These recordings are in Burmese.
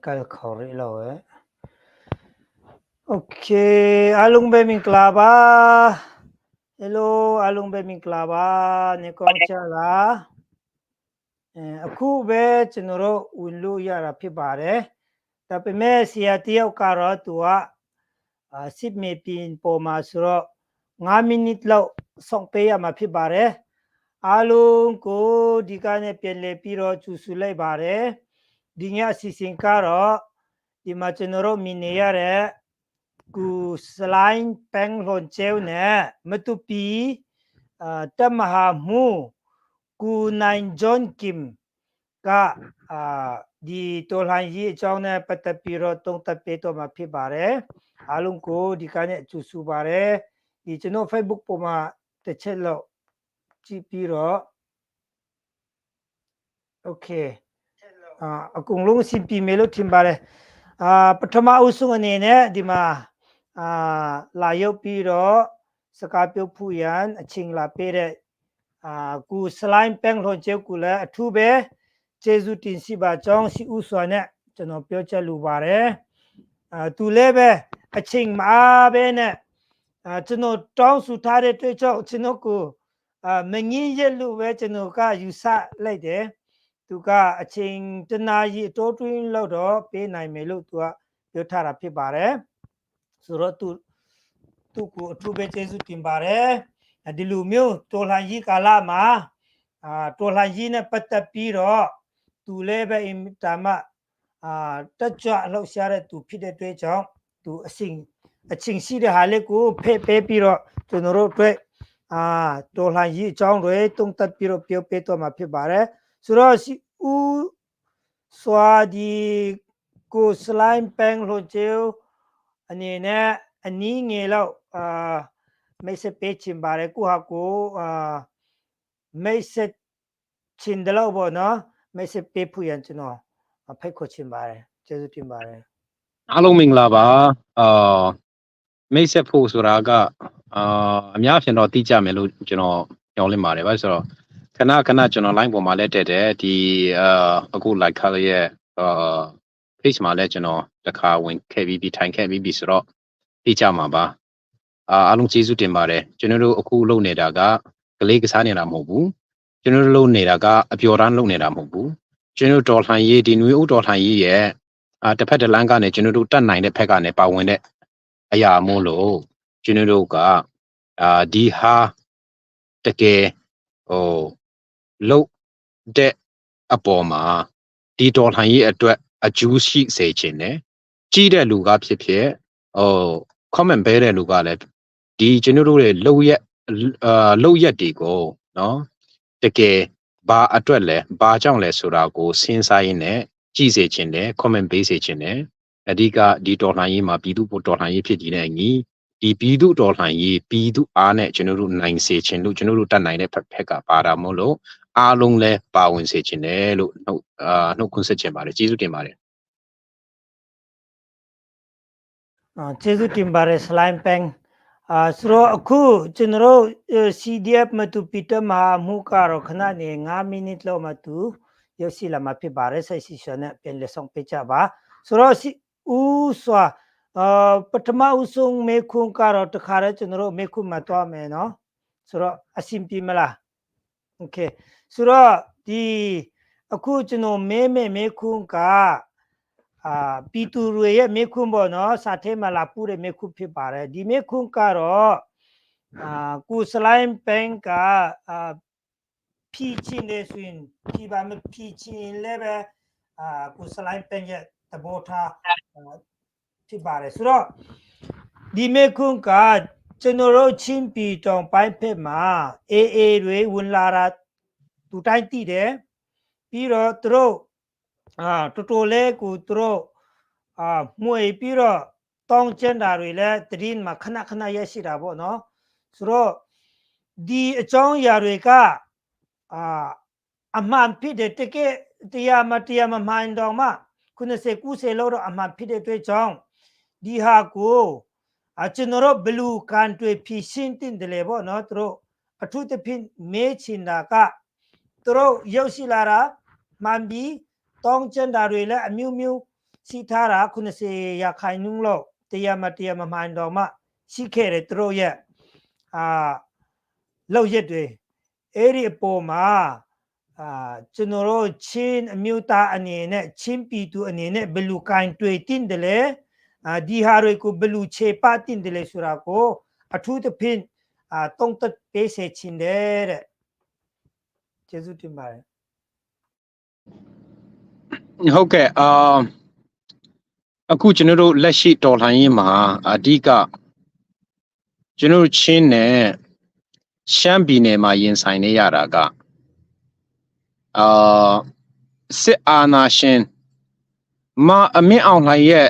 kal khori lo okay alung be min klaba hello alung be min klaba ne kong cha laအခုပဲကျွန်တော်တို့ဝင်လို့ရတာဖြစ်ပါတယ်ဒါပေမဲ့ဆရာတယောက်ကတော့သူကစစ်မေပင်ပေါ်မှာဆိုတော့9မိနစ်လောက်စောင့်ပေးရမှာဖြစ်ပါတယ်အားလုံးကိုဒီကနေ့ပြန်လည်ပြီးတော့ကြိုဆိုလိုက်ပါတယ်ဒီညအစီအစဉ်ကတော့ဒီမှာကျွန်တော်တို့မြင်နေရတဲ့ကူစလိုင်းပန်းလွန်ကျဲနဲ့မတူပီတမဟာမှုကူနိုင်ဂျွန်ကင်ကဒီတော်လှန်ရေးအကြောင်းနဲ့ပတ်သက်ပြီးတော့တုံ့တက်ပေးတော့မှာဖြစ်ပါတယ်အားလုံးကိုဒီကနေ့ကြိုဆိုပါတယ်ဒီကျွန်တော် Facebook ပေါ်မှာတစ်ချက်လောက်ကြည့်ပြီးတော့ okay အကုန်လုံးစီပီမေလို့ထင်ပါတယ်ပထမအဦးဆုံးအနေနဲ့ဒီမှာလာရောက်ပြီးတော့စကားပြောဖို့ရန်အချိန်လာပေးတဲ့ကူစလိုင်းပန်းလွန်ကျဲကူလည်းအထူးပဲကျေးဇူးတင်ရှိပါကြောင်းရှိဦးစွာနဲ့ကျွန်တော်ပြောချက်လိုပါတယ်သူလည်းပဲအချိန်မအားပဲနဲ့ကျွန်တော်တောင်းဆိုထားတဲ့တွေ့ကြောင့်ကျွန်တော်ကိုမငင်းရလို့ပဲကျွန်တော်ကယူဆလိုက်တယ်သူကအချိန်တနာရီအတိုးတွင်းလောက်တော့ပေးနိုင်မယ်လို့သူကပြောထားတာဖြစ်ပါတယ်ဆိုတော့သူကိုအထူးပဲကျေးဇူးတင်ပါတယ်ဒီလိုမျိုးတော်လှန်ရေးကာလမှာတော်လှန်ရေးနဲ့ပတ်သက်ပြီးတော့သူလည်းပဲအင်တာမတက်ကြွအလုပ်ရှာတဲ့သူဖြစ်တဲ့အတွက်ကြောင့်သူအချိန်ရှိတဲ့ဟာလေးကိုဖဲ့ပေးပြီးတော့ကျွန်တော်တို့အတွက်တော်လှန်ရေးအကြောင်းတွေတုံ့တက်ပြီးတော့ပြောပေးတော့မှာဖြစ်ပါတယ်ဆိုတော့ဦးစွာဒီကိုစလိုင်းပန်းလို့ကျဲအနေနဲ့အနည်းငယ်လောက်မိတ်ဆက်ပေးချင်ပါတယ်ကိုဟာကိုမိတ်ဆက်ချင်တယ်လို့ပေါ့နော်မိတ်ဆက်ပေးဖို့ရန်ကျွန်တော်ဖိတ်ခေါ်ချင်ပါတယ်ကျေးဇူးတင်ပါတယ်အားလုံးမင်္ဂလာပါမိတ်ဆက်ဖို့ဆိုတာကအများဖြင့်တော့သိကြမယ်လို့ကျွန်တော်ပြောလင်းပါတယ်ဗျဆိုတော့ခဏကျွန်တော် line ပေါ်မှာလည်းတက်တယ်ဒီအခု like ခါရဲ့page မှာလည်းကျွန်တော်တစ်ခါဝင်ခဲ့ပြီးထိုင်ခဲ့ပြီးဆိုတော့သိကြမှာပါအားလုံးကျေးဇူးတင်ပါတယ်ကျွန်တော်တို့အခုလုပ်နေတာကကလေးကစားနေတာမဟုတ်ဘူးကျွန်တော်တို့လုပ်နေတာကအပျော်တမ်းလုပ်နေတာမဟုတ်ဘူးကျွန်တော်တော်လှန်ရေးဒီနွေဦးတော်လှန်ရေးရဲ့တစ်ဖက်တစ်လမ်းကနေကျွန်တော်တို့တတ်နိုင်တဲ့ဖက်ကနေပါဝင်တဲ့အရာမို့လို့ကျွန်တော်တို့ကဒီဟာတကယ်လုတ်တဲ့အပေါ်မှာဒီတော်လှန်ရေးအတွက်အကျိုးရှိစေခြင်းနဲ့ကြီးတဲ့လူကဖြစ်comment ပေးတဲ့လူကလည်းဒီကျွန်တော်တို့ရဲ့လုပ်ရက်တွေကိုနော်တကယ်ဘာအတွက်လဲဘာကြောင့်လဲဆိုတာကိုစဉ်းစားရင်းနဲ့ကြည့်စေခြင်းနဲ့ comment ပေးစေခြင်းနဲ့အဓိကဒီတော်လှန်ရေးမှာပြည်သူ့တော်လှန်ရေးဖြစ်တည်တဲ့အညီဒီပြည်သူ့တော်လှန်ရေးပြည်သူအားနဲ့ကျွန်တော်တို့နိုင်စေခြင်းလို့ကျွန်တော်တို့တတ်နိုင်တဲ့ဖက်ကပါတာမို့လို့အားလုံးလဲပါဝင်စေခြင်းနဲ့လို့နှုတ်ခွန်းဆက်ခြင်းပါတယ်ကျေးဇူးတင်ပါတယ်ကျေးဇူးတင်ပါတယ် slime pen ဆိုတော့အခုကျွန်တော်တို့ CDF မတူပီတမှာမှုကတော့ခဏနေ9မိနစ်လောက်မှသူရောက်ရှိလာမှာဖြစ်ပါတယ်ဆက်ရှိရှနဲ့ပြန်လက်ဆောင်ပေးကြပါဆိုတော့ဦးစွာပထမဦးဆုံးမေခွန်းကတော့တခါတည်းကျွန်တော်တို့မေခွန်းမှာတွားမယ်နော်ဆိုတော့အဆင်ပြေမလားโอเคဆိုတော့ဒီအခုကျွန်တော်မေခွန်းကပီတူတွေရဲ့မေခွန်းပေါ့နော်စာထဲမှာလာပို့တဲ့မေခွန်းဖြစ်ပါတယ်ဒီမေခွန်းကတော့ကိုစလိုင်းပန်းကဖြီးချင်းနေဆိုရင်ဖြီးပါမဖြီးချင်းလည်းပဲကိုစလိုင်းပန်းရဲ့သဘောထားဖြစ်ပါတယ်ဆိုတော့ဒီမေခွန်းကကျွန်တော်တို့ချင်းပီတောင်ပိုင်းဖက်မှာအေတွေဝင်လာတာသူတိုင်းသိတယ်ပြီးတော့သူတို့တော်တော်လေးကိုသူတို့မှွေပြီးတော့တောင်းကျန်တာတွေလည်းတရင်မှာခဏရရှိတာပေါ့နော်ဆိုတော့ဒီအကြောင်းအရာတွေကအမှန်ဖြစ်တဲ့တကယ်တရားမမှန်တော့မှ90လောက်တော့အမှန်ဖြစ်တဲ့အတွက်ကြောင့်ဒီဟာကိုကျွန်တော်တို့ဘလူကန်တွေဖြည့်ရှင်းတင်တယ်ပေါ့နော်သူတို့အထူးသဖြင့်မေးချင်တာကသူတို့ရောက်ရှိလာတာမှန်ပြီးတောင်းကျန်တာတွေလည်းအမျိုး စီထားတာ90ရာခိုင်နှုန်းလောက်တရားမမှန်တော့မှရှိခဲ့တယ်သူတို့ရဲ့လောက်ရက်တွေအဲ့ဒီအပေါ်မှာကျွန်တော်တို့ချင်းအမျိုးသားအနေနဲ့ချင်းပြည်သူအနေနဲ့ဘယ်လိုကင်တွေ့တင်တယ်လဲဒီဟာတွေကိုဘယ်လိုခြေပတင်တယ်လဲဆိုတာကိုအထူးသဖြင့်တုံ့တက်ပေးစေချင်တယ်တဲ့ကျေးဇူးတင်ပါတယ်ဟုတ်ကဲ့အခုကျွန်တော်တို့လက်ရှိတော်လှန်ရေးမှာအဓိကကျွန်တော်ချင်းနဲ့ရှမ်းပြည်နယ်မှာရင်ဆိုင်နေရတာကစစ်အာဏာရှင်အမင်းအောင်လှိုင်ရဲ့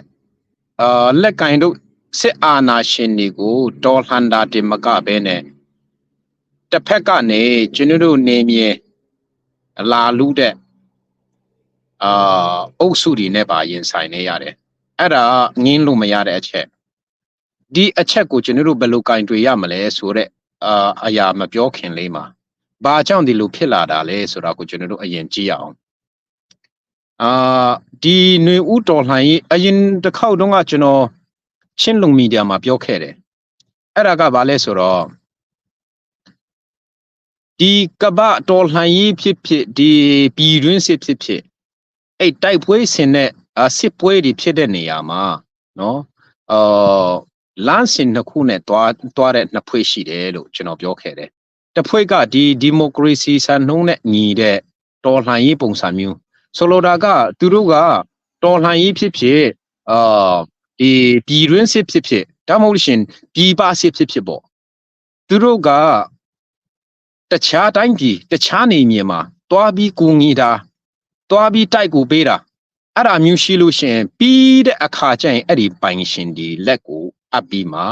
လက်ကင်တို့စစ်အာဏာရှင်တွေကိုတော်လှန်တာတင်မကပဲနဲ့တစ်ဖက်ကနေကျွန်တော်တို့နေမြေလာလူတဲ့အုပ်စုတွေနဲ့ပါရင်ဆိုင်နေရတယ်အဲ့ဒါငင်းလို့မရတဲ့အချက်ဒီအချက်ကိုကျွန်တော်တို့ဘယ်လိုကင်တွေ့ရမလဲဆိုတဲ့အရာမပြောခင်လေးမှာဘာကြောင့်ဒီလိုဖြစ်လာတာလဲဆိုတာကိုကျွန်တော်တို့အရင်ကြည့်ရအောင်ဒီຫນွေဦးတော်လှန်ရေးအရင်တစ်ခေါက်တုန်းကကျွန်တော်ချင်းလုံမီဒီယာမှာပြောခဲ့တယ်အဲ့ဒါကဘာလဲဆိုတော့ဒီကပ္ပတော်လှန်ရေးဖြစ်ဒီပြည်တွင်းစစ်ဖြစ်အဲ့တိုက်ပွဲဆင်တဲ့စစ်ပွဲတွေဖြစ်တဲ့နေရာမှာနော်လမ်းစဉ်နှစ်ခုနဲ့တွားတဲ့နှစ်ဖွဲ့ရှိတယ်လို့ကျွန်တော်ပြောခဲ့တယ်တစ်ဖွဲ့ကဒီမိုကရေစီစံနှုန်းနဲ့ညီတဲ့တော်လှန်ရေးပုံစံမျိုးဆိုလိုတာကသူတို့ကတော်လှန်ရေးဖြစ်ဒီပြည်တွင်းစစ်ဖြစ်ဒါမှမဟုတ်ရှင်ပြည်ပစစ်ဖြစ်ပေါ့သူတို့ကတခြားတိုင်းပြည်တခြားနေမြေမှာတွားပြီးကူညီတာတွားပြီးတိုက်ကူပေးတာအဲ့ဒါမျိုးရှိလို့ရှင်ပြီးတဲ့အခါကျရင်အဲ့ဒီပိုင်ရှင်ဒီလက်ကိုအပ်ပြီးမှ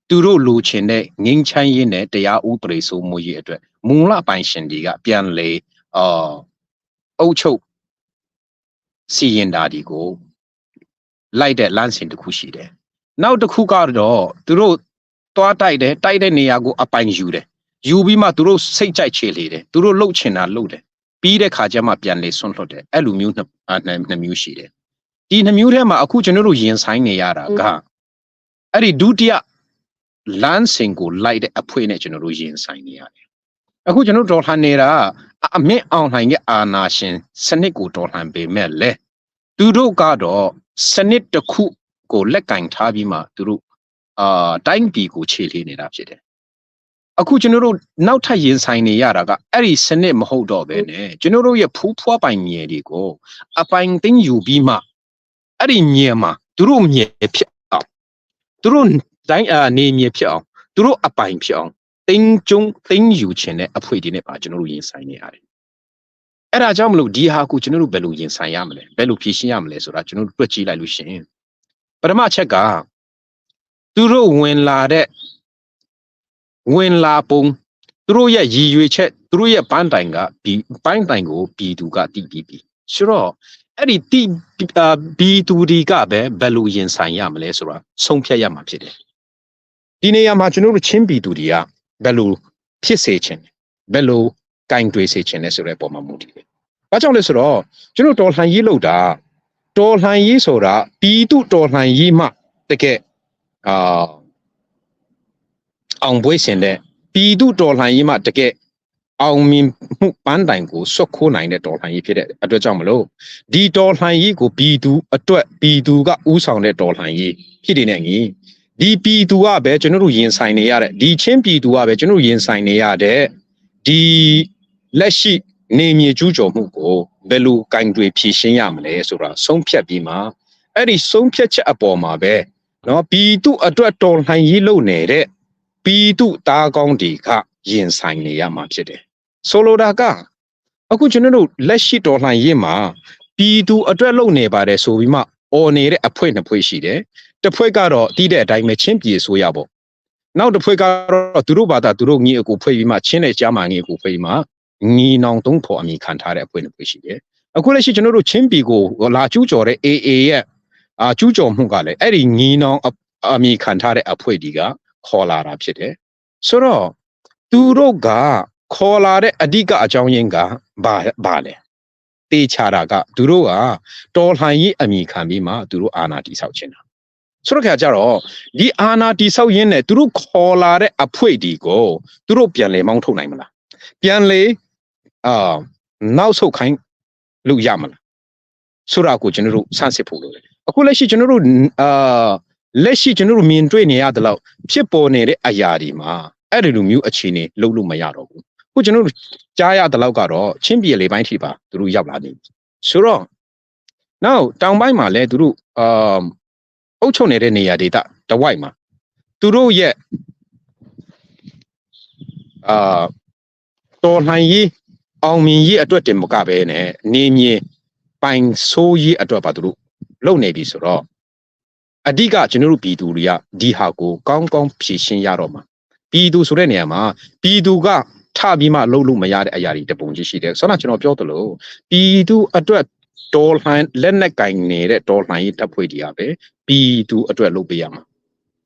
သူတို့လိုချင်တဲ့ငင်းချမ်းရေးနဲ့တရားဥပဒေစိုးမိုးရေးအတွက်မူလပိုင်ရှင်တွေကပြန်လေအုပ်ချုပ်စီရင်တာဒီကိုလိုက်တဲ့လမ်းစဉ်တစ်ခုရှိတယ်နောက်တစ်ခုကတော့သူတို့တွားတိုက်တဲ့နေရာကိုအပိုင်ယူတယ်ယူပြီးမှသူတို့စိတ်ကြိုက်ချေလေတယ်သူတို့လှုပ်ချင်တာလှုပ်တယ်ပြီးတဲ့ခါကျမှပြန်လေဆွန့်လွတ်တယ်အဲ့လိုမျိုးနှစ်မျိုးရှိတယ်ဒီနှစ်မျိုးထဲမှာအခုကျွန်တော်တို့ရင်ဆိုင်နေရတာကအဲ့ဒီဒုတိယလမ်းစဉ်ကိုလိုက်တဲ့အဖွဲနဲ့ကျွန်တော်တို့ရင်ဆိုင်နေရတယ်အခုကျွန်တော်တော်လှန်နေတာအမင်းအောင်လှိုင်ရဲ့အာဏာရှင်စနစ်ကိုတော်လှန်ပေမဲ့လေသူတို့ကတော့စနစ်တစ်ခုကိုလက်ကင်ထားပြီးမှသူတို့တိုင်းပြည်ကိုခြေလှေးနေတာဖြစ်တယ်အခုကျွန်တော်တို့နောက်ထပ်ရင်ဆိုင်နေရတာကအဲ့ဒီစနစ်မဟုတ်တော့ပဲねကျွန်တော်တို့ရဲ့ဖူးဖွားပိုင်မြေတွေကိုအပိုင်သိမ်းယူပြီးမှအဲ့ဒီမြေမှာသူတို့မြေဖြစ်အောင်သူတို့တိုင်းနေမြေဖြစ်အောင်သူတို့အပိုင်ဖြစ်အောင်သိမ်းယူခြင်းနဲ့အဖွေဒီနဲ့ပါကျွန်တော်တို့ရင်ဆိုင်နေရတယ်အဲ့ဒါကြောင့်မလို့ဒီဟာကိုကျွန်တော်တို့ဘယ်လိုရင်ဆိုင်ရမလဲဘယ်လိုဖြေရှင်းရမလဲဆိုတာကျွန်တော်တို့တွက်ကြည့်လိုက်လို့ရှင်ပထမချက်ကသူတို့ဝင်လာပုံသူတို့ရဲ့ရည်ရွယ်ချက်သူတို့ရဲ့ပန်းတိုင်ကိုပြည်သူကတည်ပြီးဆိုတော့အဲ့ဒီပြည်သူတွေကပဲဘယ်လိုရင်ဆိုင်ရမလဲဆိုတာဆုံးဖြတ်ရမှာဖြစ်တယ်ဒီနေရာမှာကျွန်တော်တို့ချင်းပြည်သူတွေကဘယ်လိုဖြစ်စေချင်ဘယ်လိုကင်တွေစေချင်လဲဆိုတဲ့ပုံမှန်မူတည်တယ်။ဘာကြောင့်လဲဆိုတော့ကျွန်တော်တော်လှန်ရေးလုပ်တာတော်လှန်ရေးဆိုတာပြည်သူတော်လှန်ရေးမှတကယ်အောင်ပွဲရှင်တဲ့ပြည်သူတော်လှန်ရေးမှတကယ်အောင်မြင်မှုပန်းတိုင်ကိုဆွတ်ခိုးနိုင်တဲ့တော်လှန်ရေးဖြစ်တဲ့အတွက်ကြောင့်မလို့ဒီတော်လှန်ရေးကိုပြည်သူအတွက်ပြည်သူကဥဆောင်တဲ့တော်လှန်ရေးဖြစ်နေနေငီဒီပြည်သူကပဲကျွန်တော်တို့ရင်ဆိုင်နေရတဲ့ဒီချင်းပြည်သူကပဲကျွန်တော်ရင်ဆိုင်နေရတဲ့ဒီလက်ရှိနေမြေကျူးကျော်မှုကိုဘယ်လိုကင်တွေဖြေရှင်းရမလဲဆိုတာဆုံးဖြတ်ပြီးမှအဲ့ဒီဆုံးဖြတ်ချက်အပေါ်မှာပဲเนาะပြည်သူအတွက်တော်လှန်ရေးလုပ်နေတဲ့ပြည်သူသားကောင်းတွေကရင်ဆိုင်နေရမှာဖြစ်တယ်ဆိုလိုတာကအခုကျွန်တော်တို့လက်ရှိတော်လှန်ရေးမှာပြည်သူအတွက်လုပ်နေပါတယ်ဆိုပြီးမှအော်နေတဲ့အဖွဲနှစ်ဖွဲရှိတယ်တစ်ဖွဲ့ကတော့တီးတဲ့အတိုင်းပဲချင်းပြည်ဆိုရပေါ့နောက်တစ်ဖွဲ့ကတော့သူတို့ဘာသာသူတို့ညီအကိုဖွဲ့ပြီးမှချင်းနဲ့ကြားမှာညီအကိုဖွဲ့ပြီးမှညီနောင်သုံးဖို့အမိခံထားတဲ့အဖွဲ့နှစ်ဖွဲ့ရှိတယ်အခုလက်ရှိကျွန်တော်တို့ချင်းပြည်ကိုလာကျူးကျော်တဲ့ AA ရဲ့ကျူးကျော်မှုကလည်းအဲ့ဒီညီနောင်အမိခံထားတဲ့အဖွဲ့ဒီကခေါ်လာတာဖြစ်တယ်ဆိုတော့သူတို့ကခေါ်လာတဲ့အဓိကအကြောင်းရင်းကဘာလဲ တေချာတာကသူတို့ကတော်လှန်ရေးအမိခံပြီးမှသူတို့အာဏာတည်ဆောက်ခြင်းတာဆိုတော့ခါကြတော့ဒီအာဏာတည်ဆောက်ရင်းနဲ့သူတို့ခေါ်လာတဲ့အဖွေဒီကိုသူတို့ပြန်လေမောင်းထုတ်နိုင်မလားပြန်လေနောက်ဆုတ်ခိုင်းလို့ရမလားဆိုတာကိုကျွန်တော်တို့စမ်းစစ်ဖို့လိုတယ်အခုလက်ရှိကျွန်တော်တို့လက်ရှိကျွန်တော်တို့မြင်တွေ့နေရတဲ့လောက်ဖြစ်ပေါ်နေတဲ့အရာဒီမှာအဲ့ဒီလိုမျိုးအခြေအနေလုံးလို့မရတော့ဘူးခုကျွန်တော်တို့ကြားရတဲ့လောက်ကတော့ချင်းပြည်လေပိုင်းထိပါသူတို့ရောက်လာနေဆိုတော့နောက်တောင်ပိုင်းမှာလည်းသူတို့အုပ်ချုပ်နေတဲ့နေရာဒေသတဝိုက်မှာသူတို့ရဲ့တော်လှန်ရေးအောင်မြင်ရေးအတွက်တင်မကပဲနဲ့နေမြေပိုင်ဆိုးရေးအတွက်ပါသူတို့လုပ်နေပြီဆိုတော့အဓိကကျွန်တော်တို့ပြည်သူတွေကဒီဟာကိုကောင်းကောင်းဖြေရှင်းရတော့မှာပြည်သူဆိုတဲ့နေရာမှာပြည်သူကထပြီးမှလုပ်လို့မရတဲ့အရာတွေတပုံကြီးရှိတယ်ဆိုတော့ကျွန်တော်ပြောသလိုပြည်သူအတွက်တော်လှန်လက်နက်ကင်နေတဲ့တော်လှန်ရေးတပ်ဖွဲ့တွေကပဲပြည်သူအတွက်လုပ်ပေးရမှာ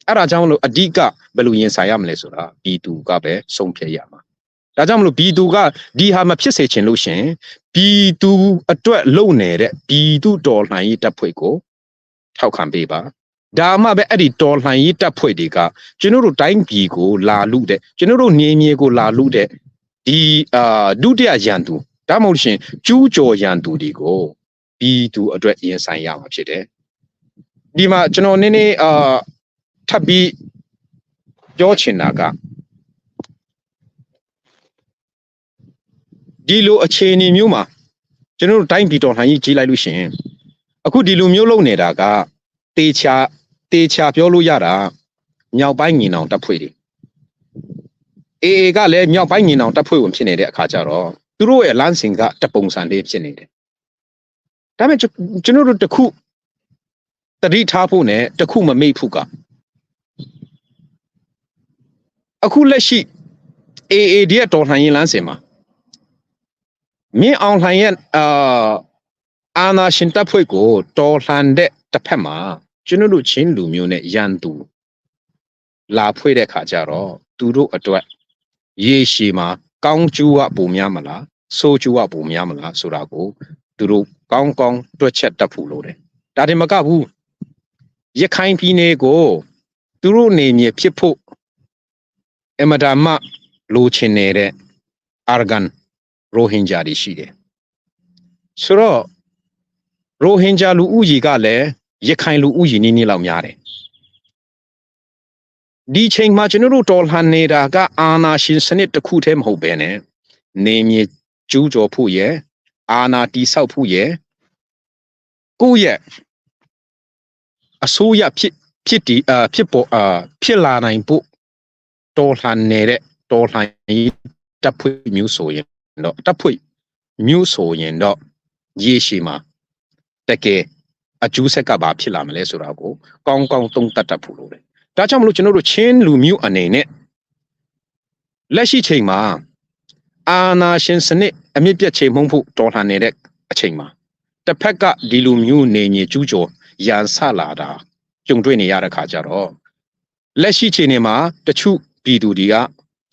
အဲ့ဒါကြောင့်မလို့အဓိကဘယ်လိုရင်ဆိုင်ရမလဲဆိုတာပြည်သူကပဲဆုံးဖြတ်ရမှာဒါကြောင့်မလို့ပြည်သူကဒီဟာမဖြစ်စေချင်လို့ရှင်ပြည်သူအတွက်လုပ်နေတဲ့ပြည်သူတော်လှန်ရေးတပ်ဖွဲ့ကိုထောက်ခံပေးပါဒါမှပဲအဲ့ဒီတော်လှန်ရေးတပ်ဖွဲ့တွေကကျွန်တော်တို့တိုင်းပြည်ကိုလာလူတဲ့ကျွန်တော်တို့နေမြေကိုလာလူတဲ့ဒီဒုတိယရန်သူဒါမှမဟုတ်ရှင်ကျူးကျော်ရန်သူတွေကိုပြည်သူအတွက်ရင်ဆိုင်ရမှာဖြစ်တယ်ဒီမှာကျွန်တော်နည်းနည်းထပ်ပြီးပြောချင်တာကဒီလိုအခြေအနေမျိုးမှာကျွန်တော်တို့တိုင်းပြည်တော်လှန်ရေးကြီးလိုက်လို့ရှင်အခုဒီလိုမျိုးလုပ်နေတာကတေချာပြောလို့ရတာမြောက်ပိုင်းညီနောင်တပ်ဖွဲ့တွေအေကလည်းမြောက်ပိုင်းညီနောင်တပ်ဖွဲ့ဝင်ဖြစ်နေတဲ့အခါကျတော့သူတို့ရဲ့လမ်းစဉ်ကတပုံစံလေးဖြစ်နေတယ်ဒါပေမဲ့ကျွန်တော်တို့တခုတတိထားဖို့နဲ့တခုမမေ့ဖို့ကအခုလက်ရှိAADရဲ့တော်လှန်ရေးလမ်းစဉ်မှာမြင်းအောင်လှန်ရဲ့အာနာရှင်တပ်ဖွဲ့ကိုတော်လှန်တဲ့တစ်ဖက်မှာကျွန်တော်တို့ချင်းလူမျိုးနဲ့ရန်သူလာဖွဲ့တဲ့ခါကျတော့သူတို့အတွက်ရေရှည်မှာကောင်းကျိုးကပုံများမလားဆိုးကျိုးကပုံများမလားဆိုတာကိုသူတို့ကောင်းကောင်းတွက်ချက်တတ်ဖို့လိုတယ်ဒါတင်မကဘူးရခိုင်ပြည်နယ်ကိုသူတို့နေမြေဖြစ်ဖို့အမဒါမလိုချင်နေတဲ့အာဂန်ရိုဟင်ဂျာတွေရှိတယ်ဆိုတော့ရိုဟင်ဂျာလူဦးရေကလည်းရခိုင်လူဦးရေနည်းနည်းလောက်များတယ်ဒီချိန်မှာကျွန်တော်တို့တော်လှန်နေတာကအာနာရှင်စနစ်တစ်ခုတည်းမဟုတ်ပဲနဲ့နေမြေကျူးကျော်ဖို့ရဲ့အာနာတိဆောက်ဖို့ရဲ့ကိုယ့်ရဲ့အစိုးရဖြစ်လာနိုင်ဖို့တော်လှန်နေတဲ့တော်လှန်ရေးတပ်ဖွဲ့မျိုးဆိုရင်တော့တပ်ဖွဲ့မျိုးဆိုရင်တော့ရေရှည်မှာတကယ်အကျိုးဆက်ကဘာဖြစ်လာမလဲဆိုတာကိုကောင်းကောင်းသုံးသပ်တတ်ဖို့လိုတယ်ဒါကြောင့်မလို့ကျွန်တော်တို့ချင်းလူမျိုးအနေနဲ့လက်ရှိချိန်မှာအာနာရှင်စနစ်အမြင့်ပြတ်ချိန်မှုဖို့တော်လှန်နေတဲ့အချိန်မှာတစ်ဖက်ကဒီလူမျိုးနေမြေကျူးကျော်ရန်ဆလာတာကြုံတွေ့နေရတဲ့ခါကျတော့လက်ရှိချိန်မှာတချို့ပြည်သူတွေက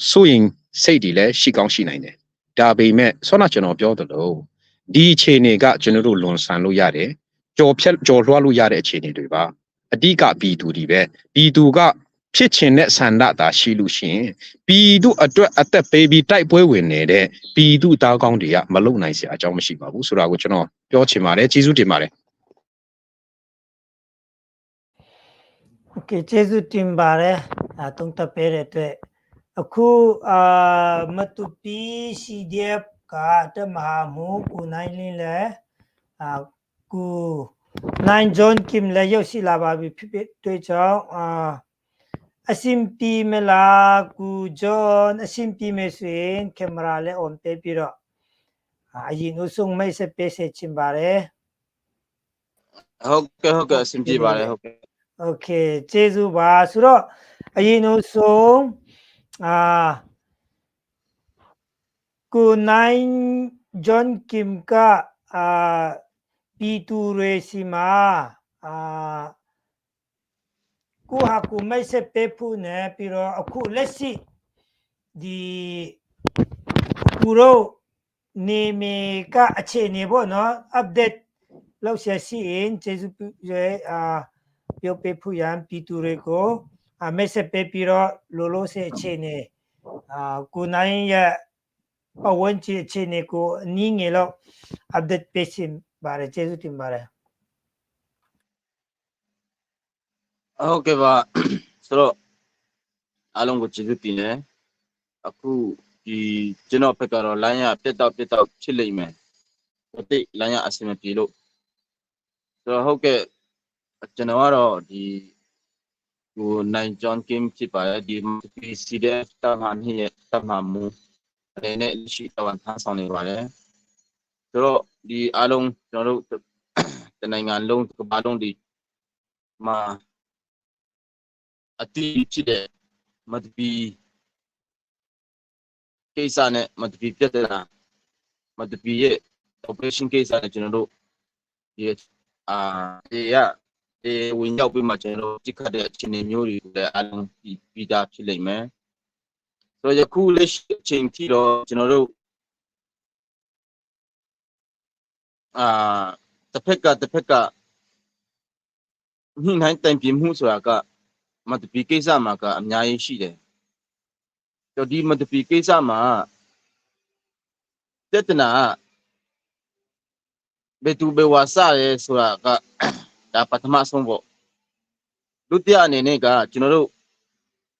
စိုးရင်စိတ်တွေလည်းရှိကောင်းရှိနိုင်တယ်ဒါပေမဲ့ဆောနာကျွန်တော်ပြောသလိုဒီအခြေအနေကကျွန်တော်တို့လွန်ဆန်လို့ရတယ်ကြော်လွှားလို့ရတဲ့အခြေအနေတွေပါအဓိကပြည်သူတွေပဲပြည်သူကဖြစ်ချင်တဲ့ဆန္ဒသာရှိလို့ရှိရင်ပြည်သူအတွက်အသက်ပေးပြီးတိုက်ပွဲဝင်နေတဲ့ပြည်သူသားကောင်းတွေကမလုံနိုင်စရာအကြောင်းမရှိပါဘူးဆိုတာကိုကျွန်တော်ပြောချင်ပါတယ်ကျေးဇူးတင်ပါတယ်โอเคကျေးဇူးတင်ပါတယ်တုံးတက်ပေးတဲ့အတွက်အခုမတူပီ CDF ကတမဟာမူကိုနိုင်လင်းလဲကိုနိုင်ဂျွန်ကင်လည်းရောက်ရှိလာပါပြီဖြစ်တွေ့ကြောင်းအစင်ပီမလာကိုဂျွန်အစင်ပီမဆွေကင်မရာလည်း on ပေးပြီးတော့အရင်ဦးဆုံးမိတ်ဆက်ပေးစေချင်ပါတယ်ဟုတ်ကဲ့အစင်ပြေပါတယ်ဟုတ်ကဲ့โอเคကျေးဇူးပါဆိုတော့အရင်ဦးဆုံးကိုနိုင်ဂျွန်ကင်ကပီတူရေစီမာကိုဟာကိုမိတ်ဆက်ပေးဖို့နဲ့ပြီးတော့အခုလက်ရှိဒီကိုရော နေမီကအခြေအနေပေါ့နော် update လောက်ဆက်စီရင်ကျေးဇူးပြုပြောပေးဖို့ရန်ပြည်သူတွေကိုmessage ပေးပြီးတော့လိုလိုဆဲအခြေအနေကိုနိုင်ရဲ့ပတ်ဝန်းကျင်အခြေအနေကိုအနည်းငယ်လောက် update ပေးရှင်ပါတယ်ကျေးဇူးတင်ပါတယ်ဟုတ်ကဲ့ပါဆိုတော့အားလုံးကိုကျေးဇူးတင်တယ်အခုဒီကျွန်တော်ဘက်ကတော့ line ရပြတ်တော့ဖြစ်လိမ့်မယ်တိတ် line ရအဆင်မပြေလို့ဆိုတော့ဟုတ်ကဲ့ကျွန်တော်ကတော့ဒီကိုနိုင်ဂျွန်ကင်းဖြစ်ပါတယ်ဒီ CDF တာမှနှစ်ရဲ့တာမှမူအနေနဲ့ရှိတော်ထမ်းဆောင်နေပါတယ်ဆိုတော့ဒီအားလုံးကျွန်တော်တို့တနိုင်ငံလုံးကမ္ဘာလုံးဒီမှာအတိဖြစ်တဲ့မတပီကိစ္စနဲ့မတပီပြဿနာမတပီရဲ့ operation ကိစ္စနဲ့ကျွန်တော်တို့ဒီဒီဝင်ရောက်ပြီးမှကျွန်တော်တို့ကြည့်ခတ်တဲ့အခြေအနေမျိုးတွေကိုလည်းအားလုံးပြီးသားဖြစ်လိမ့်မယ်ဆိုတော့ယခုလက်ရှိအချိန်ထိတော့ကျွန်တော်တို့တစ်ဖက်ကညှိနှိုင်းတိုင်ပြင်မှုဆိုတာကမတပီကိစ္စမှာကအများကြီးရှိတယ်ဆိုတော့ဒီမတပီကိစ္စမှာပြဿနာဘယ်သူဘယ်ဝါစရဲဆိုတာကဒါပထမဆုံးပေါ့ဒုတိယအနေနဲ့ကကျွန်တော်တို့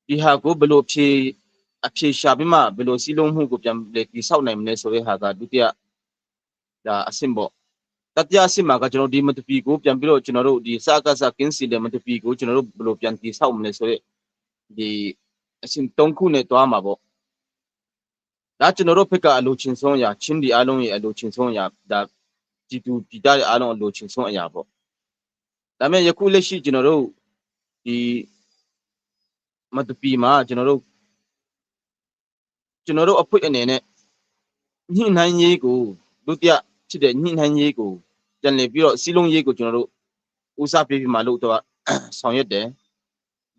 ဒီဟာကိုဘယ်လိုအဖြေရှာပြီးမှဘယ်လိုစီးလုံးမှုကိုပြန်တည်ဆောက်နိုင်မလဲဆိုတဲ့ဟာကဒုတိယဒါအဆင့်ပေါ့တတိယအဆင့်မှာကကျွန်တော်ဒီမတပီကိုပြန်ပြီးတော့ကျွန်တော်တို့ဒီစကားစကင်းစီတဲ့မတပီကိုကျွန်တော်တို့ဘယ်လိုပြန်တည်ဆောက်မလဲဆိုတဲ့ဒီအဆင့်၃ခုနဲ့တွားမှာပေါ့ဒါကျွန်တော်တို့ဘက်ကအလိုချင်ဆုံးအရာချင်းဒီအားလုံးရဲ့အလိုချင်ဆုံးအရာဒါပြည်သားတွေအားလုံးအလိုချင်ဆုံးအရာပေါ့ဒါပေမဲ့ယခုလက်ရှိကျွန်တော်တို့ဒီမတပီမှာကျွန်တော်တို့အဖွဲ့အနေနဲ့ညှိနှိုင်းရေးကိုဒုတိယဖြစ်တဲ့ညှိနှိုင်းရေးကိုပြန်လည်ပြီးတော့စီးလုံးရေးကိုကျွန်တော်တို့ဦးစားပေးပြီးမှလို့တော့ဆောင်ရွက်တယ်